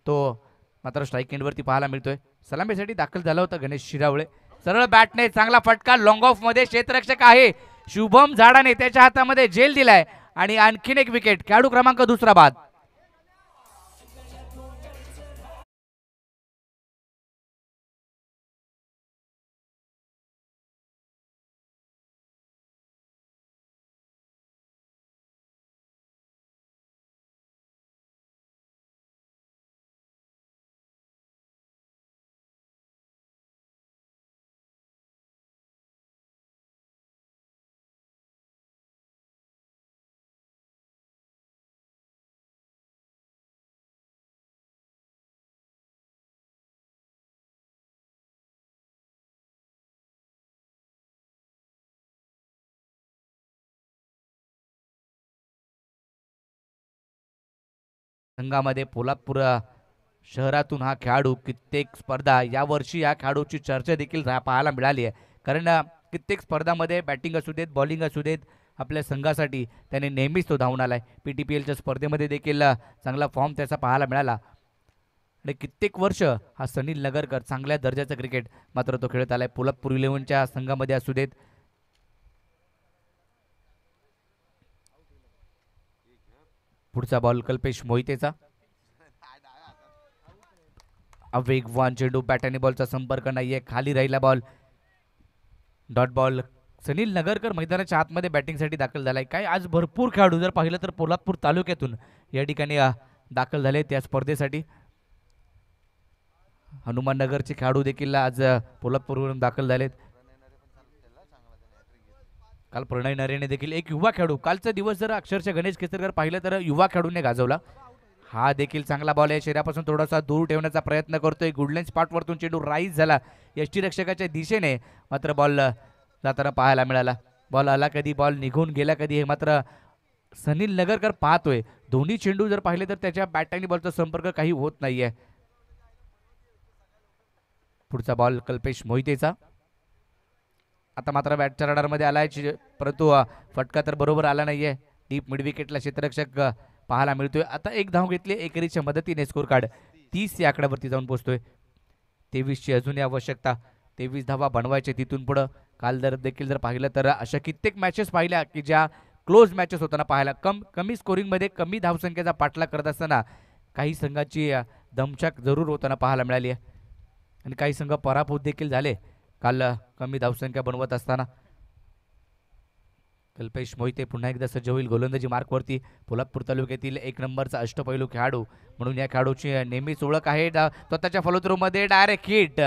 तो मात्र स्ट्राईक एंडवरती पाहायला मिळतोय. सलामीसाठी दाखल झाला होता गणेश शिरावळे. सरळ बॅटने चांगला फटका लॉंग ऑफ मध्ये. क्षेत्ररक्षक आहे शुभम झाडाने, त्याच्या हातामध्ये जेल दिलाय आणि आणखीन एक विकेट. खेळाडू क्रमांक 2 बाद. संघामध्ये पोलादपूर शहरातून हा खेळाडू कित्येक स्पर्धा यावर्षी या खेळाडूची चर्चा देखील पाहायला मिळाली आहे. कारण कित्येक स्पर्धामध्ये बॅटिंग असू देत बॉलिंग असू देत आपल्या संघासाठी त्याने नेहमीच तो धावून आलाय. PTPLच्या स्पर्धेमध्ये देखील चांगला फॉर्म त्याचा पाहायला मिळाला आणि कित्येक वर्ष हा सनील नगरकर चांगल्या दर्जाचं क्रिकेट मात्र तो खेळत आलाय. पोलादपूर 11च्या संघामध्ये असू देत. पुढचा बॉल कल्पेश मोहितेचा. वेगवान चेंडू, बॅट आणि बॉलचा संपर्क नाहीये, खाली राहिला ball, dot ball. Sanil Nagarkar मैदानाच्या आतमध्ये बॅटिंगसाठी दाखल झालाय. काय आज भरपूर खेळाडू जर पाहिलं तर पोलादपूर तालुक्यातून या ठिकाणी दाखल झाले त्या स्पर्धेसाठी. हनुमाननगरचे खेळाडू देखील आज पोलादपूरवरून दाखल झालेत. काल प्रणय नरेने देखील एक युवा खेळाडू, कालचा दिवस जर अक्षरशः गणेश केसरकर पाहिलं तर युवा खेळाडूने गाजवला. हा देखील चांगला बॉल आहे, शरीरापासून थोडासा दूर ठेवण्याचा प्रयत्न करतोय. गुडलाईन स्पॉटवरतून चेंडू राईज झाला यष्टीरक्षकाच्या दिशेने, मात्र बॉल जाताना पाहायला मिळाला. बॉल आला कधी, बॉल निघून गेला कधी, हे मात्र सनील नगरकर पाहतोय. दोन्ही चेंडू जर पाहिले तर त्याच्या बॅट आणि बॉलचा संपर्क काही होत नाहीये. पुढचा बॉल कल्पेश मोहितेचा. आता मात्र बॅटच्या रडारमध्ये आलाय, परंतु फटका तर बरोबर आला नाहीये. डीप मिड विकेटला क्षेत्ररक्षक पाहायला मिळतोय. आता एक धाव घेतली एकेरीच्या मदतीने, स्कोर कार्ड 30 या आकड्यावरती जाऊन पोहोचतोय. 23ची अजूनही आवश्यकता, 23 धावा बनवायचे तिथून पुढं. काल देखील जर पाहिलं तर अशा कित्येक मॅचेस पाहिल्या की ज्या क्लोज मॅचेस होताना पाहायला कमी स्कोरिंगमध्ये कमी धावसंख्येचा पाठलाग करत असताना काही संघाची दमछाक जरूर होताना पाहायला मिळाली आहे आणि काही संघ पराभूत देखील झाले काल कमी धावसंख्या बनवत असताना. कल्पेश मोहिते पुन्हा एकदा सज्ज होईल गोलंदाजी मार्कवरती. पोलादपूर तालुक्यातील 1 नंबरचा अष्टपैलू खेळाडू म्हणून या खेळाडूची नेहमीच ओळख आहे. स्वतःच्या फॉलोथ्रूमध्ये डायरेक्ट हिट,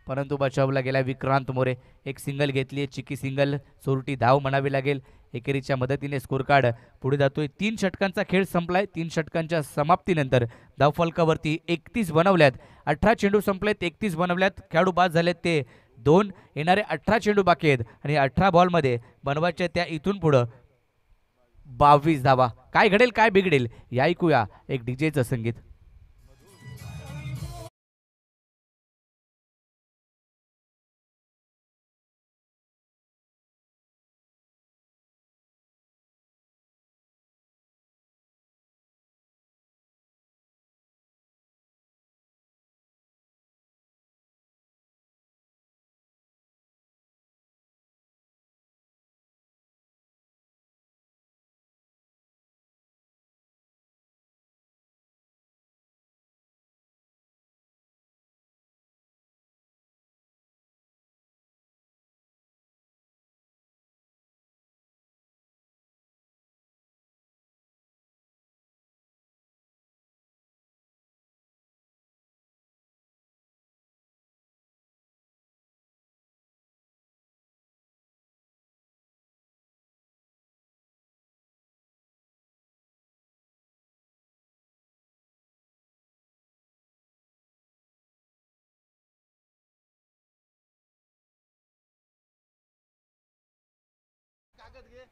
परंतु बचावला गेला विक्रांत मोरे. एक सिंगल घेतली, चिकी सिंगल, सोरटी धाव म्हणावी लागेल. एकेरीच्या मदतीने स्कोर कार्ड पुढे जातोय. 3 षटकांचा खेळ संपलाय. 3 षटकांच्या समाप्तीनंतर धावफलकावरती 31 बनवल्यात. 18 चेंडू संपलेत, 31 बनवल्यात. खेळाडू बाद झालेत ते 2. येणारे 18 चेंडू बाकी आहेत आणि 18 बॉलमध्ये बनवायच्या त्या इथून पुढं 22 धावा. काय घडेल काय बिघडेल या ऐकूया एक डीजेचं संगीत.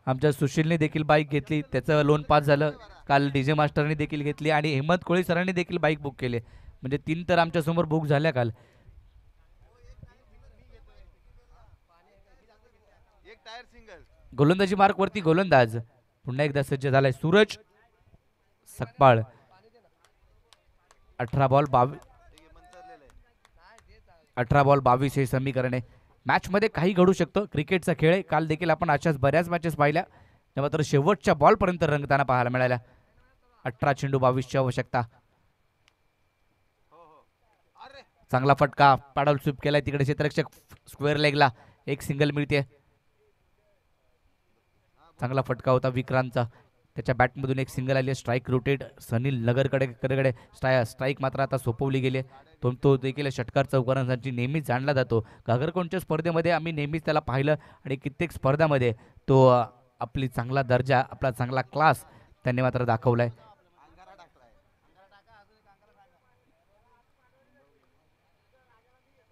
आमच्या सुशीलने देखील बाईक घेतली, त्याचं लोन पास झालं. काल डीजे मास्टरने देखील घेतली आणि हेमंत कोळी सरांनी देखील बाईक बुक केली. म्हणजे 3 तर आमच्या समोर बुक झाल्या काल. गोलंदाजी मार्कवरती गोलंदाज पुन्हा एकदा सज्ज झालाय सूरज सकपाळ. 18 बॉल 22 हे समीकरण आहे. मॅचमध्ये काही घडू शकतं, क्रिकेटचा खेळ आहे. काल देखील आपण अशाच बऱ्याच मॅचेस पाहिल्या, मात्र शेवटच्या बॉलपर्यंत रंगताना पाहायला मिळाल्या. 18 चेंडू 22ची आवश्यकता. चांगला फटका, पाडल स्वीप केलाय तिकडे क्षेत्ररक्षक स्क्वेअर लेगला. एक सिंगल मिळते. चांगला फटका होता विक्रांतचा, त्याच्या बॅटमधून एक सिंगल आली. स्ट्राईक रोटेट सनील नगरकडे स्ट्राईक मात्र आता सोपवली गेली. तो देखील षटकार चौकारांसाठी नेहमीच जाणला जातो. घागरकोटच्या स्पर्धेमध्ये आम्ही नेहमीच त्याला पाहिलं आणि कित्येक स्पर्धामध्ये तो आपली चांगला दर्जा, आपला चांगला क्लास त्यांनी मात्र दाखवलाय.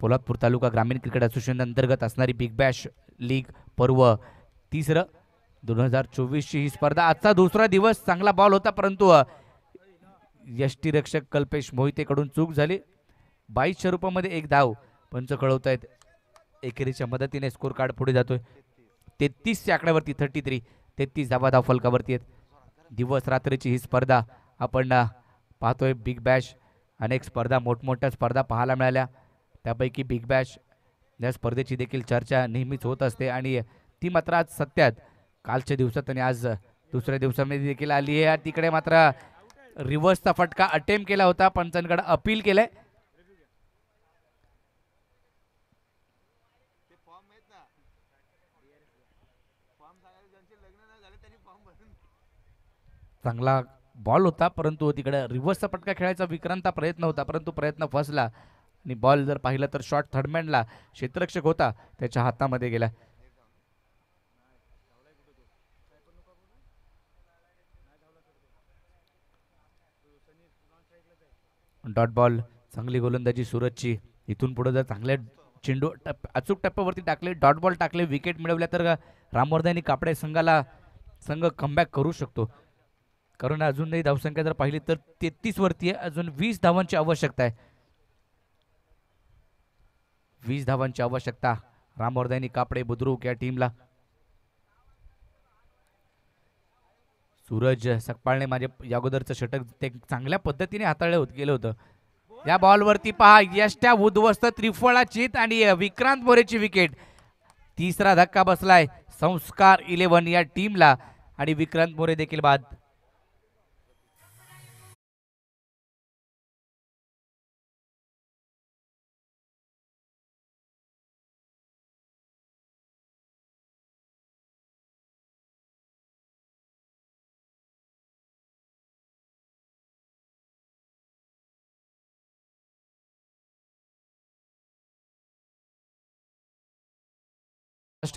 पोलादपूर तालुका ग्रामीण क्रिकेट असोसिएशन अंतर्गत असणारी बिग बॅश लीग पर्व 3 2024 ची ही स्पर्धा. आजचा दुसरा दिवस चांगला बॉल होता, परंतु यष्टीरक्षक कल्पेश मोहितेकडून चूक झाली. 22 रूपामध्ये एक धाव पंच कळवत आहेत. एकेरीच्या मदतीने स्कोर कार्ड पुढे जातोय. 33 आकड्यावरती 33. 33 धावा धाव फलकावरती आहेत. दिवस रात्रीची ही स्पर्धा आपण पाहतोय. बिग बॅश अनेक स्पर्धा मोठमोठ्या स्पर्धा पाहायला मिळाल्या. त्यापैकी बिग बॅश या स्पर्धेची देखील चर्चा नेहमीच होत असते आणि ती मात्र आज सत्यात कालच्या दिवसात आणि आज दुसऱ्या दिवसामध्ये देखील आली आहे. तिकडे मात्र रिव्हर्सचा फटका अटेम्प्ट केला होता. पंचांकडे अपील केलंय. चांगला बॉल होता परंतु तिकडे रिव्हर्सचा फटका खेळायचा विक्रांतचा प्रयत्न होता परंतु प्रयत्न फसला आणि बॉल जर पाहिलं तर शॉट थर्डमॅनला क्षेत्ररक्षक होता त्याच्या हातामध्ये गेला. Dot ball. चांगली गोलंदाजी सूरजची. इथून पुढे जर चांगले चेंडू अचूक टप्प्यावरती टाकले डॉट बॉल टाकले विकेट मिळवल्या तर रामवर्धनी कापडे संघ कमबॅक करू शकतो. कारण अजूनही धावसंख्या जर पाहिली तर 33 वरती आहे. अजून 20 धावांची आवश्यकता आहे. 20 धावांची आवश्यकता रामवर्धनी कापडे बुद्रुक या टीमला. सूरज सकपाळने माझे अगोदरचं षटक ते चांगल्या पद्धतीने हाताळलं गेलं होतं. या बॉलवरती पहा यष्ट्या उद्ध्वस्त त्रिफळाचीत आणि विक्रांत मोरेची विकेट. तिसरा धक्का बसलाय संस्कार 11 या टीमला आणि विक्रांत मोरे देखील बाद.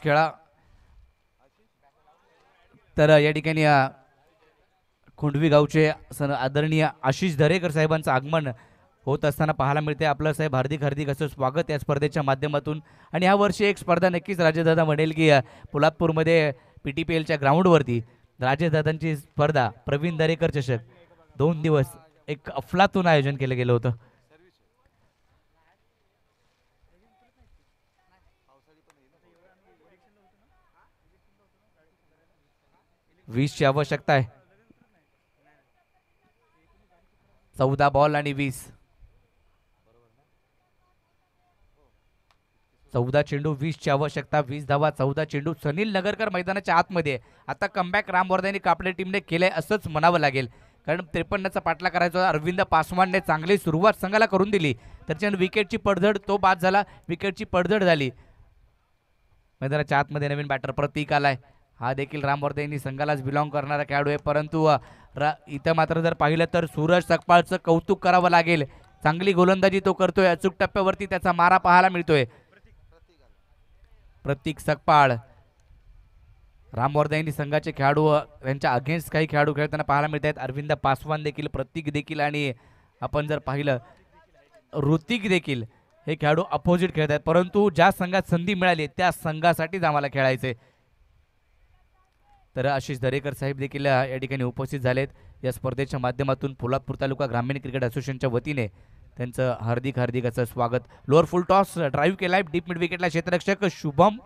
खेळा तर या ठिकाणी खोंडवी गावचे आदरणीय आशिष दरेकर साहेबांचं आगमन होत असताना पाहायला मिळते. आपलं साहेब हार्दिक हार्दिक असं स्वागत या स्पर्धेच्या माध्यमातून. आणि ह्या वर्षी एक स्पर्धा नक्कीच राजेदादा म्हणेल की पोलादपूरमध्ये PTPLच्या ग्राउंडवरती राजेदादांची स्पर्धा प्रवीण दरेकर चषक 2 दिवस एक अफलातून आयोजन केलं गेलं होतं. 20 ची आवश्यकता आहे. 14 बॉल आणि 20. 14 चेंडू 20 ची आवश्यकता. 20 धावा 14 चेंडू. सनील नगरकर मैदानाच्या आतमध्ये. आता कमबॅक रामवर्धनी कापडे टीमने केलंय असंच म्हणावं लागेल कारण 53चा पाठला करायचा होता. अरविंद पासवानने चांगली सुरुवात संघाला करून दिली त्याच्यानंतर विकेटची पडझड तो बाद झाला. विकेटची पडझड झाली. मैदानाच्या आतमध्ये नवीन बॅटर प्रतीक आलाय. हा देखील रामवर्धनी संघालाच बिलॉंग करणारा खेळाडू आहे परंतु इथं मात्र जर पाहिलं तर सूरज सकपाळचं कौतुक करावं लागेल. चांगली गोलंदाजी तो करतोय. अचूक टप्प्यावरती त्याचा मारा पाहायला मिळतोय. प्रतीक सकपाळ रामवर्धनी संघाचे खेळाडू यांच्या अगेन्स्ट काही खेळाडू खेळताना पाहायला मिळत आहेत. अरविंद पासवान देखील प्रतीक देखील आणि आपण जर पाहिलं ऋतिक देखील हे खेळाडू अपोजिट खेळत आहेत परंतु ज्या संघात संधी मिळाली त्या संघासाठीच आम्हाला खेळायचे. तर आशिष दरेकर साहेब देखील या ठिकाणी उपस्थित झालेत. या स्पर्धेच्या माध्यमातून पोलादपूर तालुका ग्रामीण क्रिकेट असोसिएशनच्या वतीने त्यांचं हार्दिक हार्दिक असं स्वागत. लोअर फुल टॉस ड्राईव्ह केलाय. डीप मिड विकेटला क्षेत्ररक्षक शुभम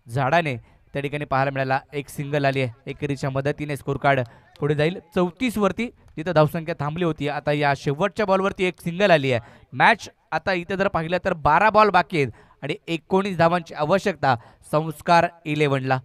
झाडाने त्या ठिकाणी पाहायला मिळाला. एक सिंगल आली आहे. एकेरीच्या मदतीने स्कोर कार्ड पुढे जाईल 34 वरती. तिथं धावसंख्या थांबली होती. आता या शेवटच्या बॉलवरती एक सिंगल आली आहे. मॅच आता इथं जर पाहिलं तर 12 बॉल बाकी आहेत आणि 19 धावांची आवश्यकता संस्कार 11ला.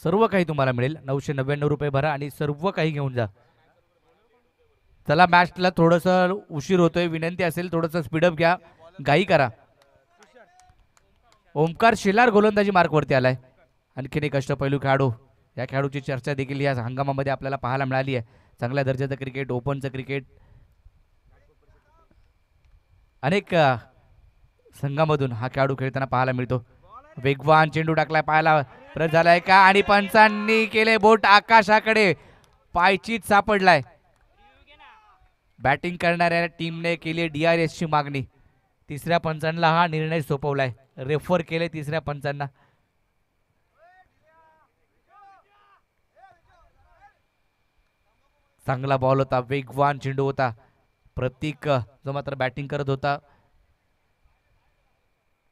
सर्व काही तुम्हाला मिळेल. 999 रुपये भरा आणि सर्व काही घेऊन जा. चला मॅचला थोडंसं उशीर होतोय, विनंती असेल थोडंसं स्पीडअप घ्या, घाई करा. ओमकार शेलार गोलंदाजी मार्कवरती आलाय. आणखीन एक अष्टपैलू खेळाडू, या खेळाडूची चर्चा देखील या हंगामामध्ये आपल्याला पाहायला मिळाली आहे. चांगल्या दर्जाचं क्रिकेट, ओपनचं क्रिकेट, अनेक संघामधून हा खेळाडू खेळताना पाहायला मिळतो. वेगवान चेंडू टाकलाय, पाहायला परत झालाय का आणि पंचांनी केले बोट आकाशाकडे, पायचीत सापडलाय. बॅटिंग करणाऱ्या टीमने केली DRS ची मागणी. तिसऱ्या पंचांना हा निर्णय सोपवलाय, रेफर केले तिसऱ्या पंचांना. चांगला बॉल होता, वेगवान चेंडू होता. प्रतीक जो मात्र बॅटिंग करत होता,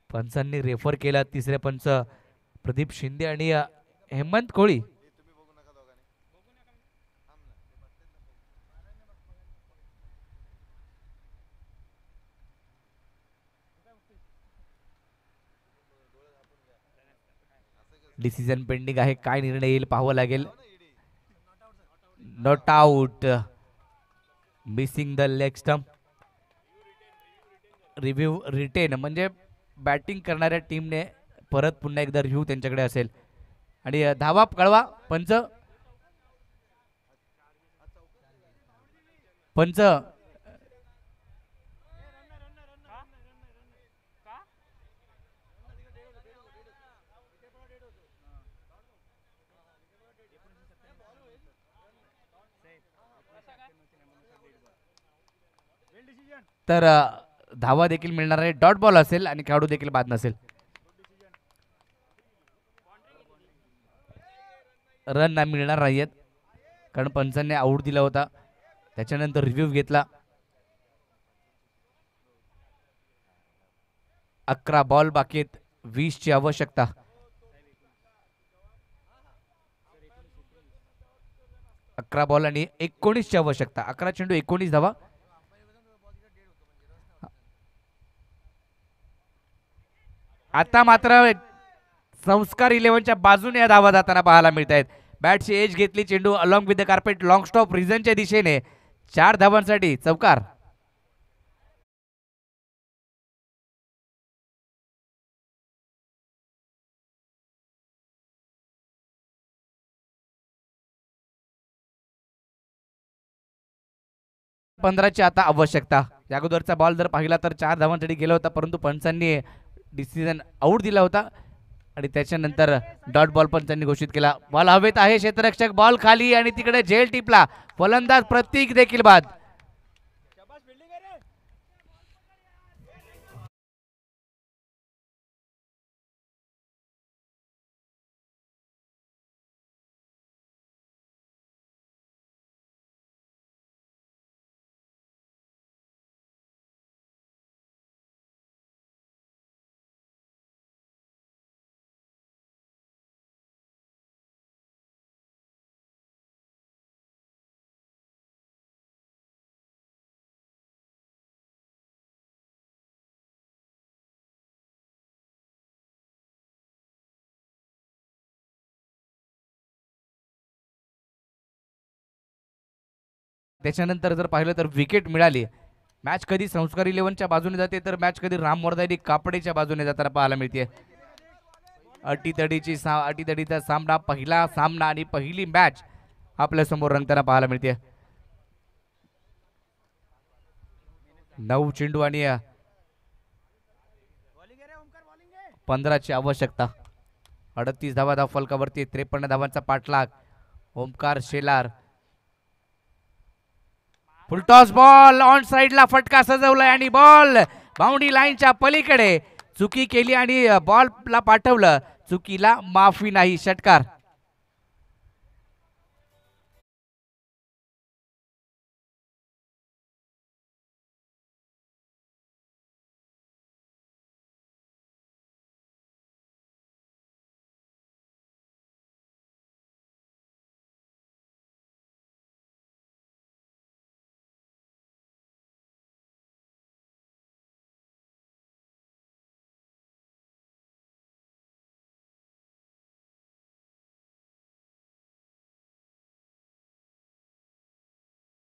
पंचांनी रेफर केला. तिसरे पंच प्रदीप शिंदे आणि हेमंत कोळी. डिसिजन पेंडिंग आहे, काय निर्णय येईल पाहावं लागेल. Not out, missing the leg stump. Review retain म्हणजे बॅटिंग करणाऱ्या टीमने परत पुन्हा एकदा रिव्ह्यू त्यांच्याकडे असेल. आणि धावा कळवा पंच. पंच तर धावा देखील मिळणार आहे, डॉट बॉल असेल आणि खेळाडू देखील बाद नसेल. रन ना मिळणार नाहीयेत कारण पंचांनी आऊट दिला होता, त्याच्यानंतर रिव्ह्यू घेतला. 11 बॉल बाकी आहेत, 20 ची आवश्यकता. अकरा बॉल आणि 19 ची आवश्यकता. 11 चेंडू 19 धावा. आता मात्र संस्कार 11च्या बाजूने या धावा जाताना पाहायला मिळत आहेत. बॅटची एज घेतली, चेंडू along with the carpet long stop रिझनच्या दिशेने. 4 धावांसाठी चौकार. पंधराची आता आवश्यकता. या अगोदरचा बॉल जर पाहिला तर 4 धावांसाठी गेला होता, परंतु पंचांनी डिसिजन आऊट दिला होता आणि त्याच्यानंतर डॉट बॉल पंचांनी घोषित केला. बॉल हवेत आहे, क्षेत्ररक्षक बॉल खाली आणि तिकडे झेल टिपला. फलंदाज प्रतीक देखील बाद. त्याच्यानंतर जर पाहिलं तर विकेट मिळाली. मॅच कधी संस्कार 11च्या बाजूने जाते तर मॅच कधी राम वर्धानी कापडेच्या बाजूने जाताना पाहायला मिळते. अटीतडीचा सामना, पहिला सामना आणि पहिली मॅच आपल्या समोर रंगताना पाहायला मिळते. 9 चेंडू आणि 15ची आवश्यकता. 38 धावा फलकावरती, 53 धावांचा पाठलाग. Omkar Shelar full toss ball on साइडला फटका सजवलाय आणि बॉल बाउंड्री लाईनच्या पलीकडे. चुकी केली आणि बॉलला पाठवलं, चुकीला माफी नाही, षटकार.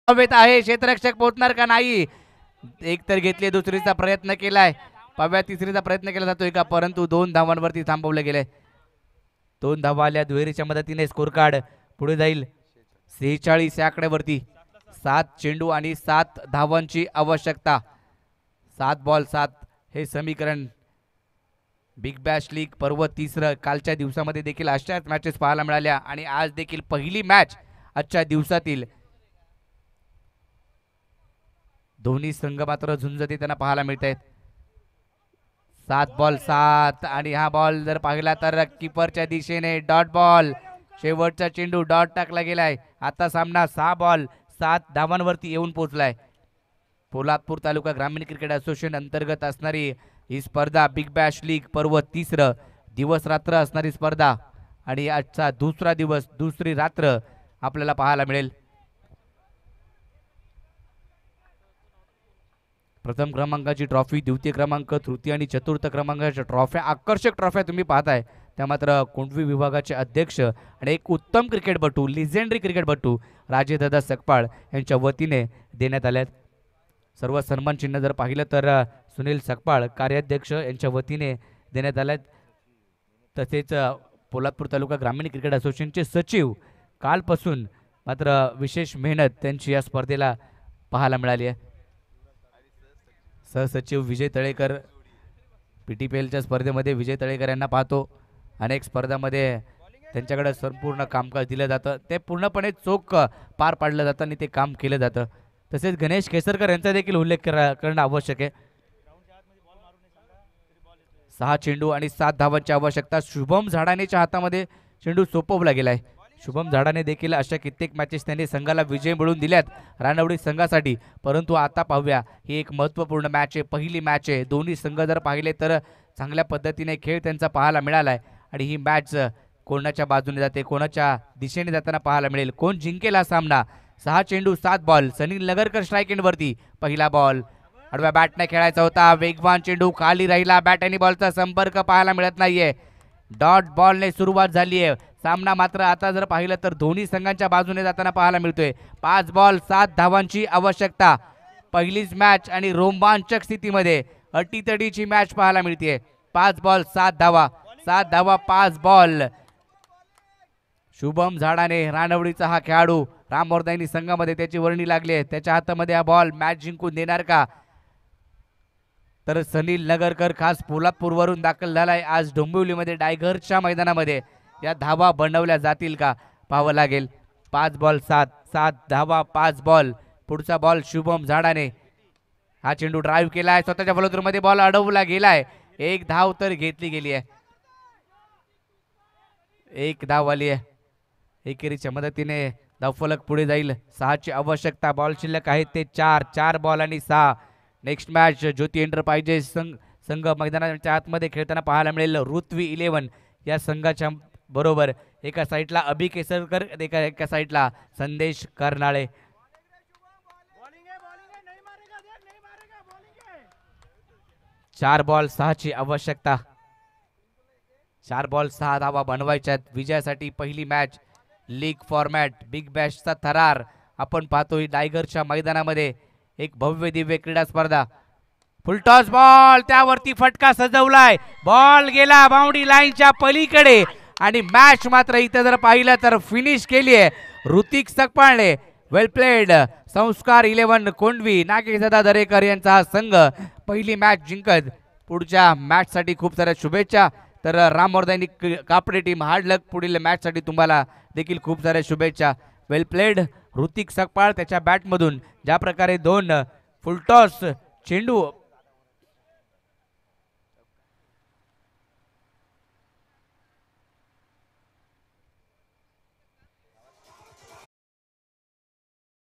हवेत आहे, क्षेत्ररक्षक पोहोचणार का नाही. एक तर घेतली, दुसरीचा प्रयत्न केलाय पव्या, तिसरीचा प्रयत्न केला जातोय का, परंतु 2 धावांवरती थांबवले गेले. 2 धावा आल्या दुहेरीच्या मदतीने स्कोर कार्ड पुढे जाईल 46 या आकड्यावरती. 7 चेंडू आणि 7 धावांची आवश्यकता. 7 बॉल 7 हे समीकरण. बिग बॅश लीग पर्व तिसरं. कालच्या दिवसामध्ये देखील अशाच मॅचेस पाहायला मिळाल्या आणि आज देखील पहिली मॅच आजच्या दिवसातील. दोन्ही संघ मात्र झुंज देताना पाहायला मिळत आहेत. 7 बॉल 7 आणि हा बॉल जर पाहिला तर किपरच्या दिशेने डॉट बॉल. शेवटचा चेंडू डॉट टाकला गेलाय. आता सामना 6 बॉल 7 धावांवरती येऊन पोहोचलाय. पोलादपूर तालुका ग्रामीण क्रिकेट असोसिएशन अंतर्गत असणारी ही स्पर्धा बिग बॅश लीग पर्व तिसरं. दिवस रात्र असणारी स्पर्धा आणि आजचा दुसरा दिवस, दुसरी रात्र आपल्याला पाहायला मिळेल. प्रथम क्रमांकाची ट्रॉफी, द्वितीय क्रमांक, तृतीय आणि चतुर्थ क्रमांकाच्या ट्रॉफ्या, आकर्षक ट्रॉफ्या तुम्ही पाहताय त्या मात्र कोंडवी विभागाचे अध्यक्ष आणि एक उत्तम क्रिकेटपटू, लिजेंडरी क्रिकेटपटू राजेदादा सकपाळ यांच्या वतीने देण्यात आल्यात. सर्व सन्मान चिन्ह जर पाहिलं तर सुनील सकपाळ कार्याध्यक्ष यांच्या वतीने देण्यात आल्यात. तसेच पोलादपूर तालुका ग्रामीण क्रिकेट असोसिएशनचे सचिव कालपासून मात्र विशेष मेहनत त्यांची या स्पर्धेला पाहायला मिळाली आहे. सहसचिव विजय तळेकर, PTPLच्या स्पर्धेमध्ये विजय तळेकर यांना पाहतो. अनेक स्पर्धामध्ये त्यांच्याकडे संपूर्ण कामकाज दिलं जातं, ते पूर्णपणे चोख पार पाडलं जातं आणि ते काम केलं जातं. तसेच गणेश केसरकर यांचा देखील उल्लेख करणं आवश्यक आहे. 6 चेंडू आणि 7 धावांची आवश्यकता. शुभम झाडानेच्या हातामध्ये चेंडू सोपवला गेलाय. शुभम झाडाने देखील अशा कित्येक मॅचेस त्यांनी संघाला विजय मिळवून दिल्यात रानवडी संघासाठी. परंतु आता पाहूया, ही एक महत्त्वपूर्ण मॅच आहे, पहिली मॅच आहे. दोन्ही संघ जर पाहिले तर चांगल्या पद्धतीने खेळ त्यांचा पाहायला मिळालाय आणि ही मॅच कोणाच्या बाजूने जाते, कोणाच्या दिशेने जाताना पाहायला मिळेल, कोण जिंकेल हा सामना. 6 चेंडू 7 बॉल. सनील नगरकर स्ट्राईक एंडवरती. पहिला बॉल आडव्या बॅटने खेळायचा होता. वेगवान चेंडू खाली राहिला. बॅट आणि बॉलचा संपर्क पाहायला मिळत नाहीये. डॉट बॉलने सुरुवात झाली आहे. सामना मात्र आता जर पाहिलं तर दोन्ही संघांच्या बाजूने जाताना पाहायला मिळतोय. 5 बॉल 7 धावांची आवश्यकता. पहिलीच मॅच आणि रोमांचक स्थितीमध्ये अटीतटीची मॅच पाहायला मिळते. 5 बॉल 7 धावा, 7 धावा 5 बॉल. शुभम झाडाने रानवडीचा हा खेळाडू रामवर्धानी संघामध्ये त्याची वर्णी लागली आहे. त्याच्या हातामध्ये हा बॉल मॅच जिंकून देणार का. तर सनील नगरकर खास पोलादपूरवरून दाखल झालाय आज डोंबिवलीमध्ये डायगरच्या मैदानामध्ये. या धावा बनवल्या जातील का पाहावं लागेल. 5 बॉल 7, 7 धावा 5 बॉल. पुढचा बॉल शुभम झाडाने. हा चेंडू ड्राईव्ह केलाय, स्वतःच्या फलंदाजीमध्ये बॉल अडवला गेलाय. एक धाव तर घेतली गेली आहे. एक धाव आली आहे. एकेरीच्या मदतीने धावफलक पुढे जाईल. 6 ची आवश्यकता. बॉल शिल्लक आहेत ते 4, 4 बॉल आणि 6. नेक्स्ट मॅच ज्योती एंटरप्राइजेस संघ मैदानाच्या आतमध्ये खेळताना पाहायला मिळेल. ऋत्वी 11 या संघाच्या बरोबर. एका साईडला अभि केसरकर, एका साईडला संदेश कर्नाळे. चार बॉल 6 ची आवश्यकता. 4 बॉल 6 धावा बनवायच्यात विजयासाठी. पहिली मॅच लीग फॉर्मॅट बिग बॅशचा थरार आपण पाहतोय टायगरच्या मैदानामध्ये. एक भव्य दिव्य क्रीडा स्पर्धा. फुलटॉस बॉल, त्यावरती फटका सजवलाय. बॉल गेला बाउंड्री लाईनच्या पलीकडे आणि मॅच मात्र इथे जर पाहिलं तर फिनिश केली आहे ऋतिक सकपाळने. वेल प्लेड. संस्कार 11 कोंडवी, नागेशदादा दरेकर यांचा हा संघ पहिली मॅच जिंकत पुढच्या मॅचसाठी खूप साऱ्या शुभेच्छा. तर रामवर्धानी कापडे टीम हार्ड लक पुढील मॅचसाठी तुम्हाला देखील खूप साऱ्या शुभेच्छा. वेल प्लेड. ऋतिक सकपाळ त्याच्या बॅटमधून ज्या प्रकारे 2 फुलटॉस चेंडू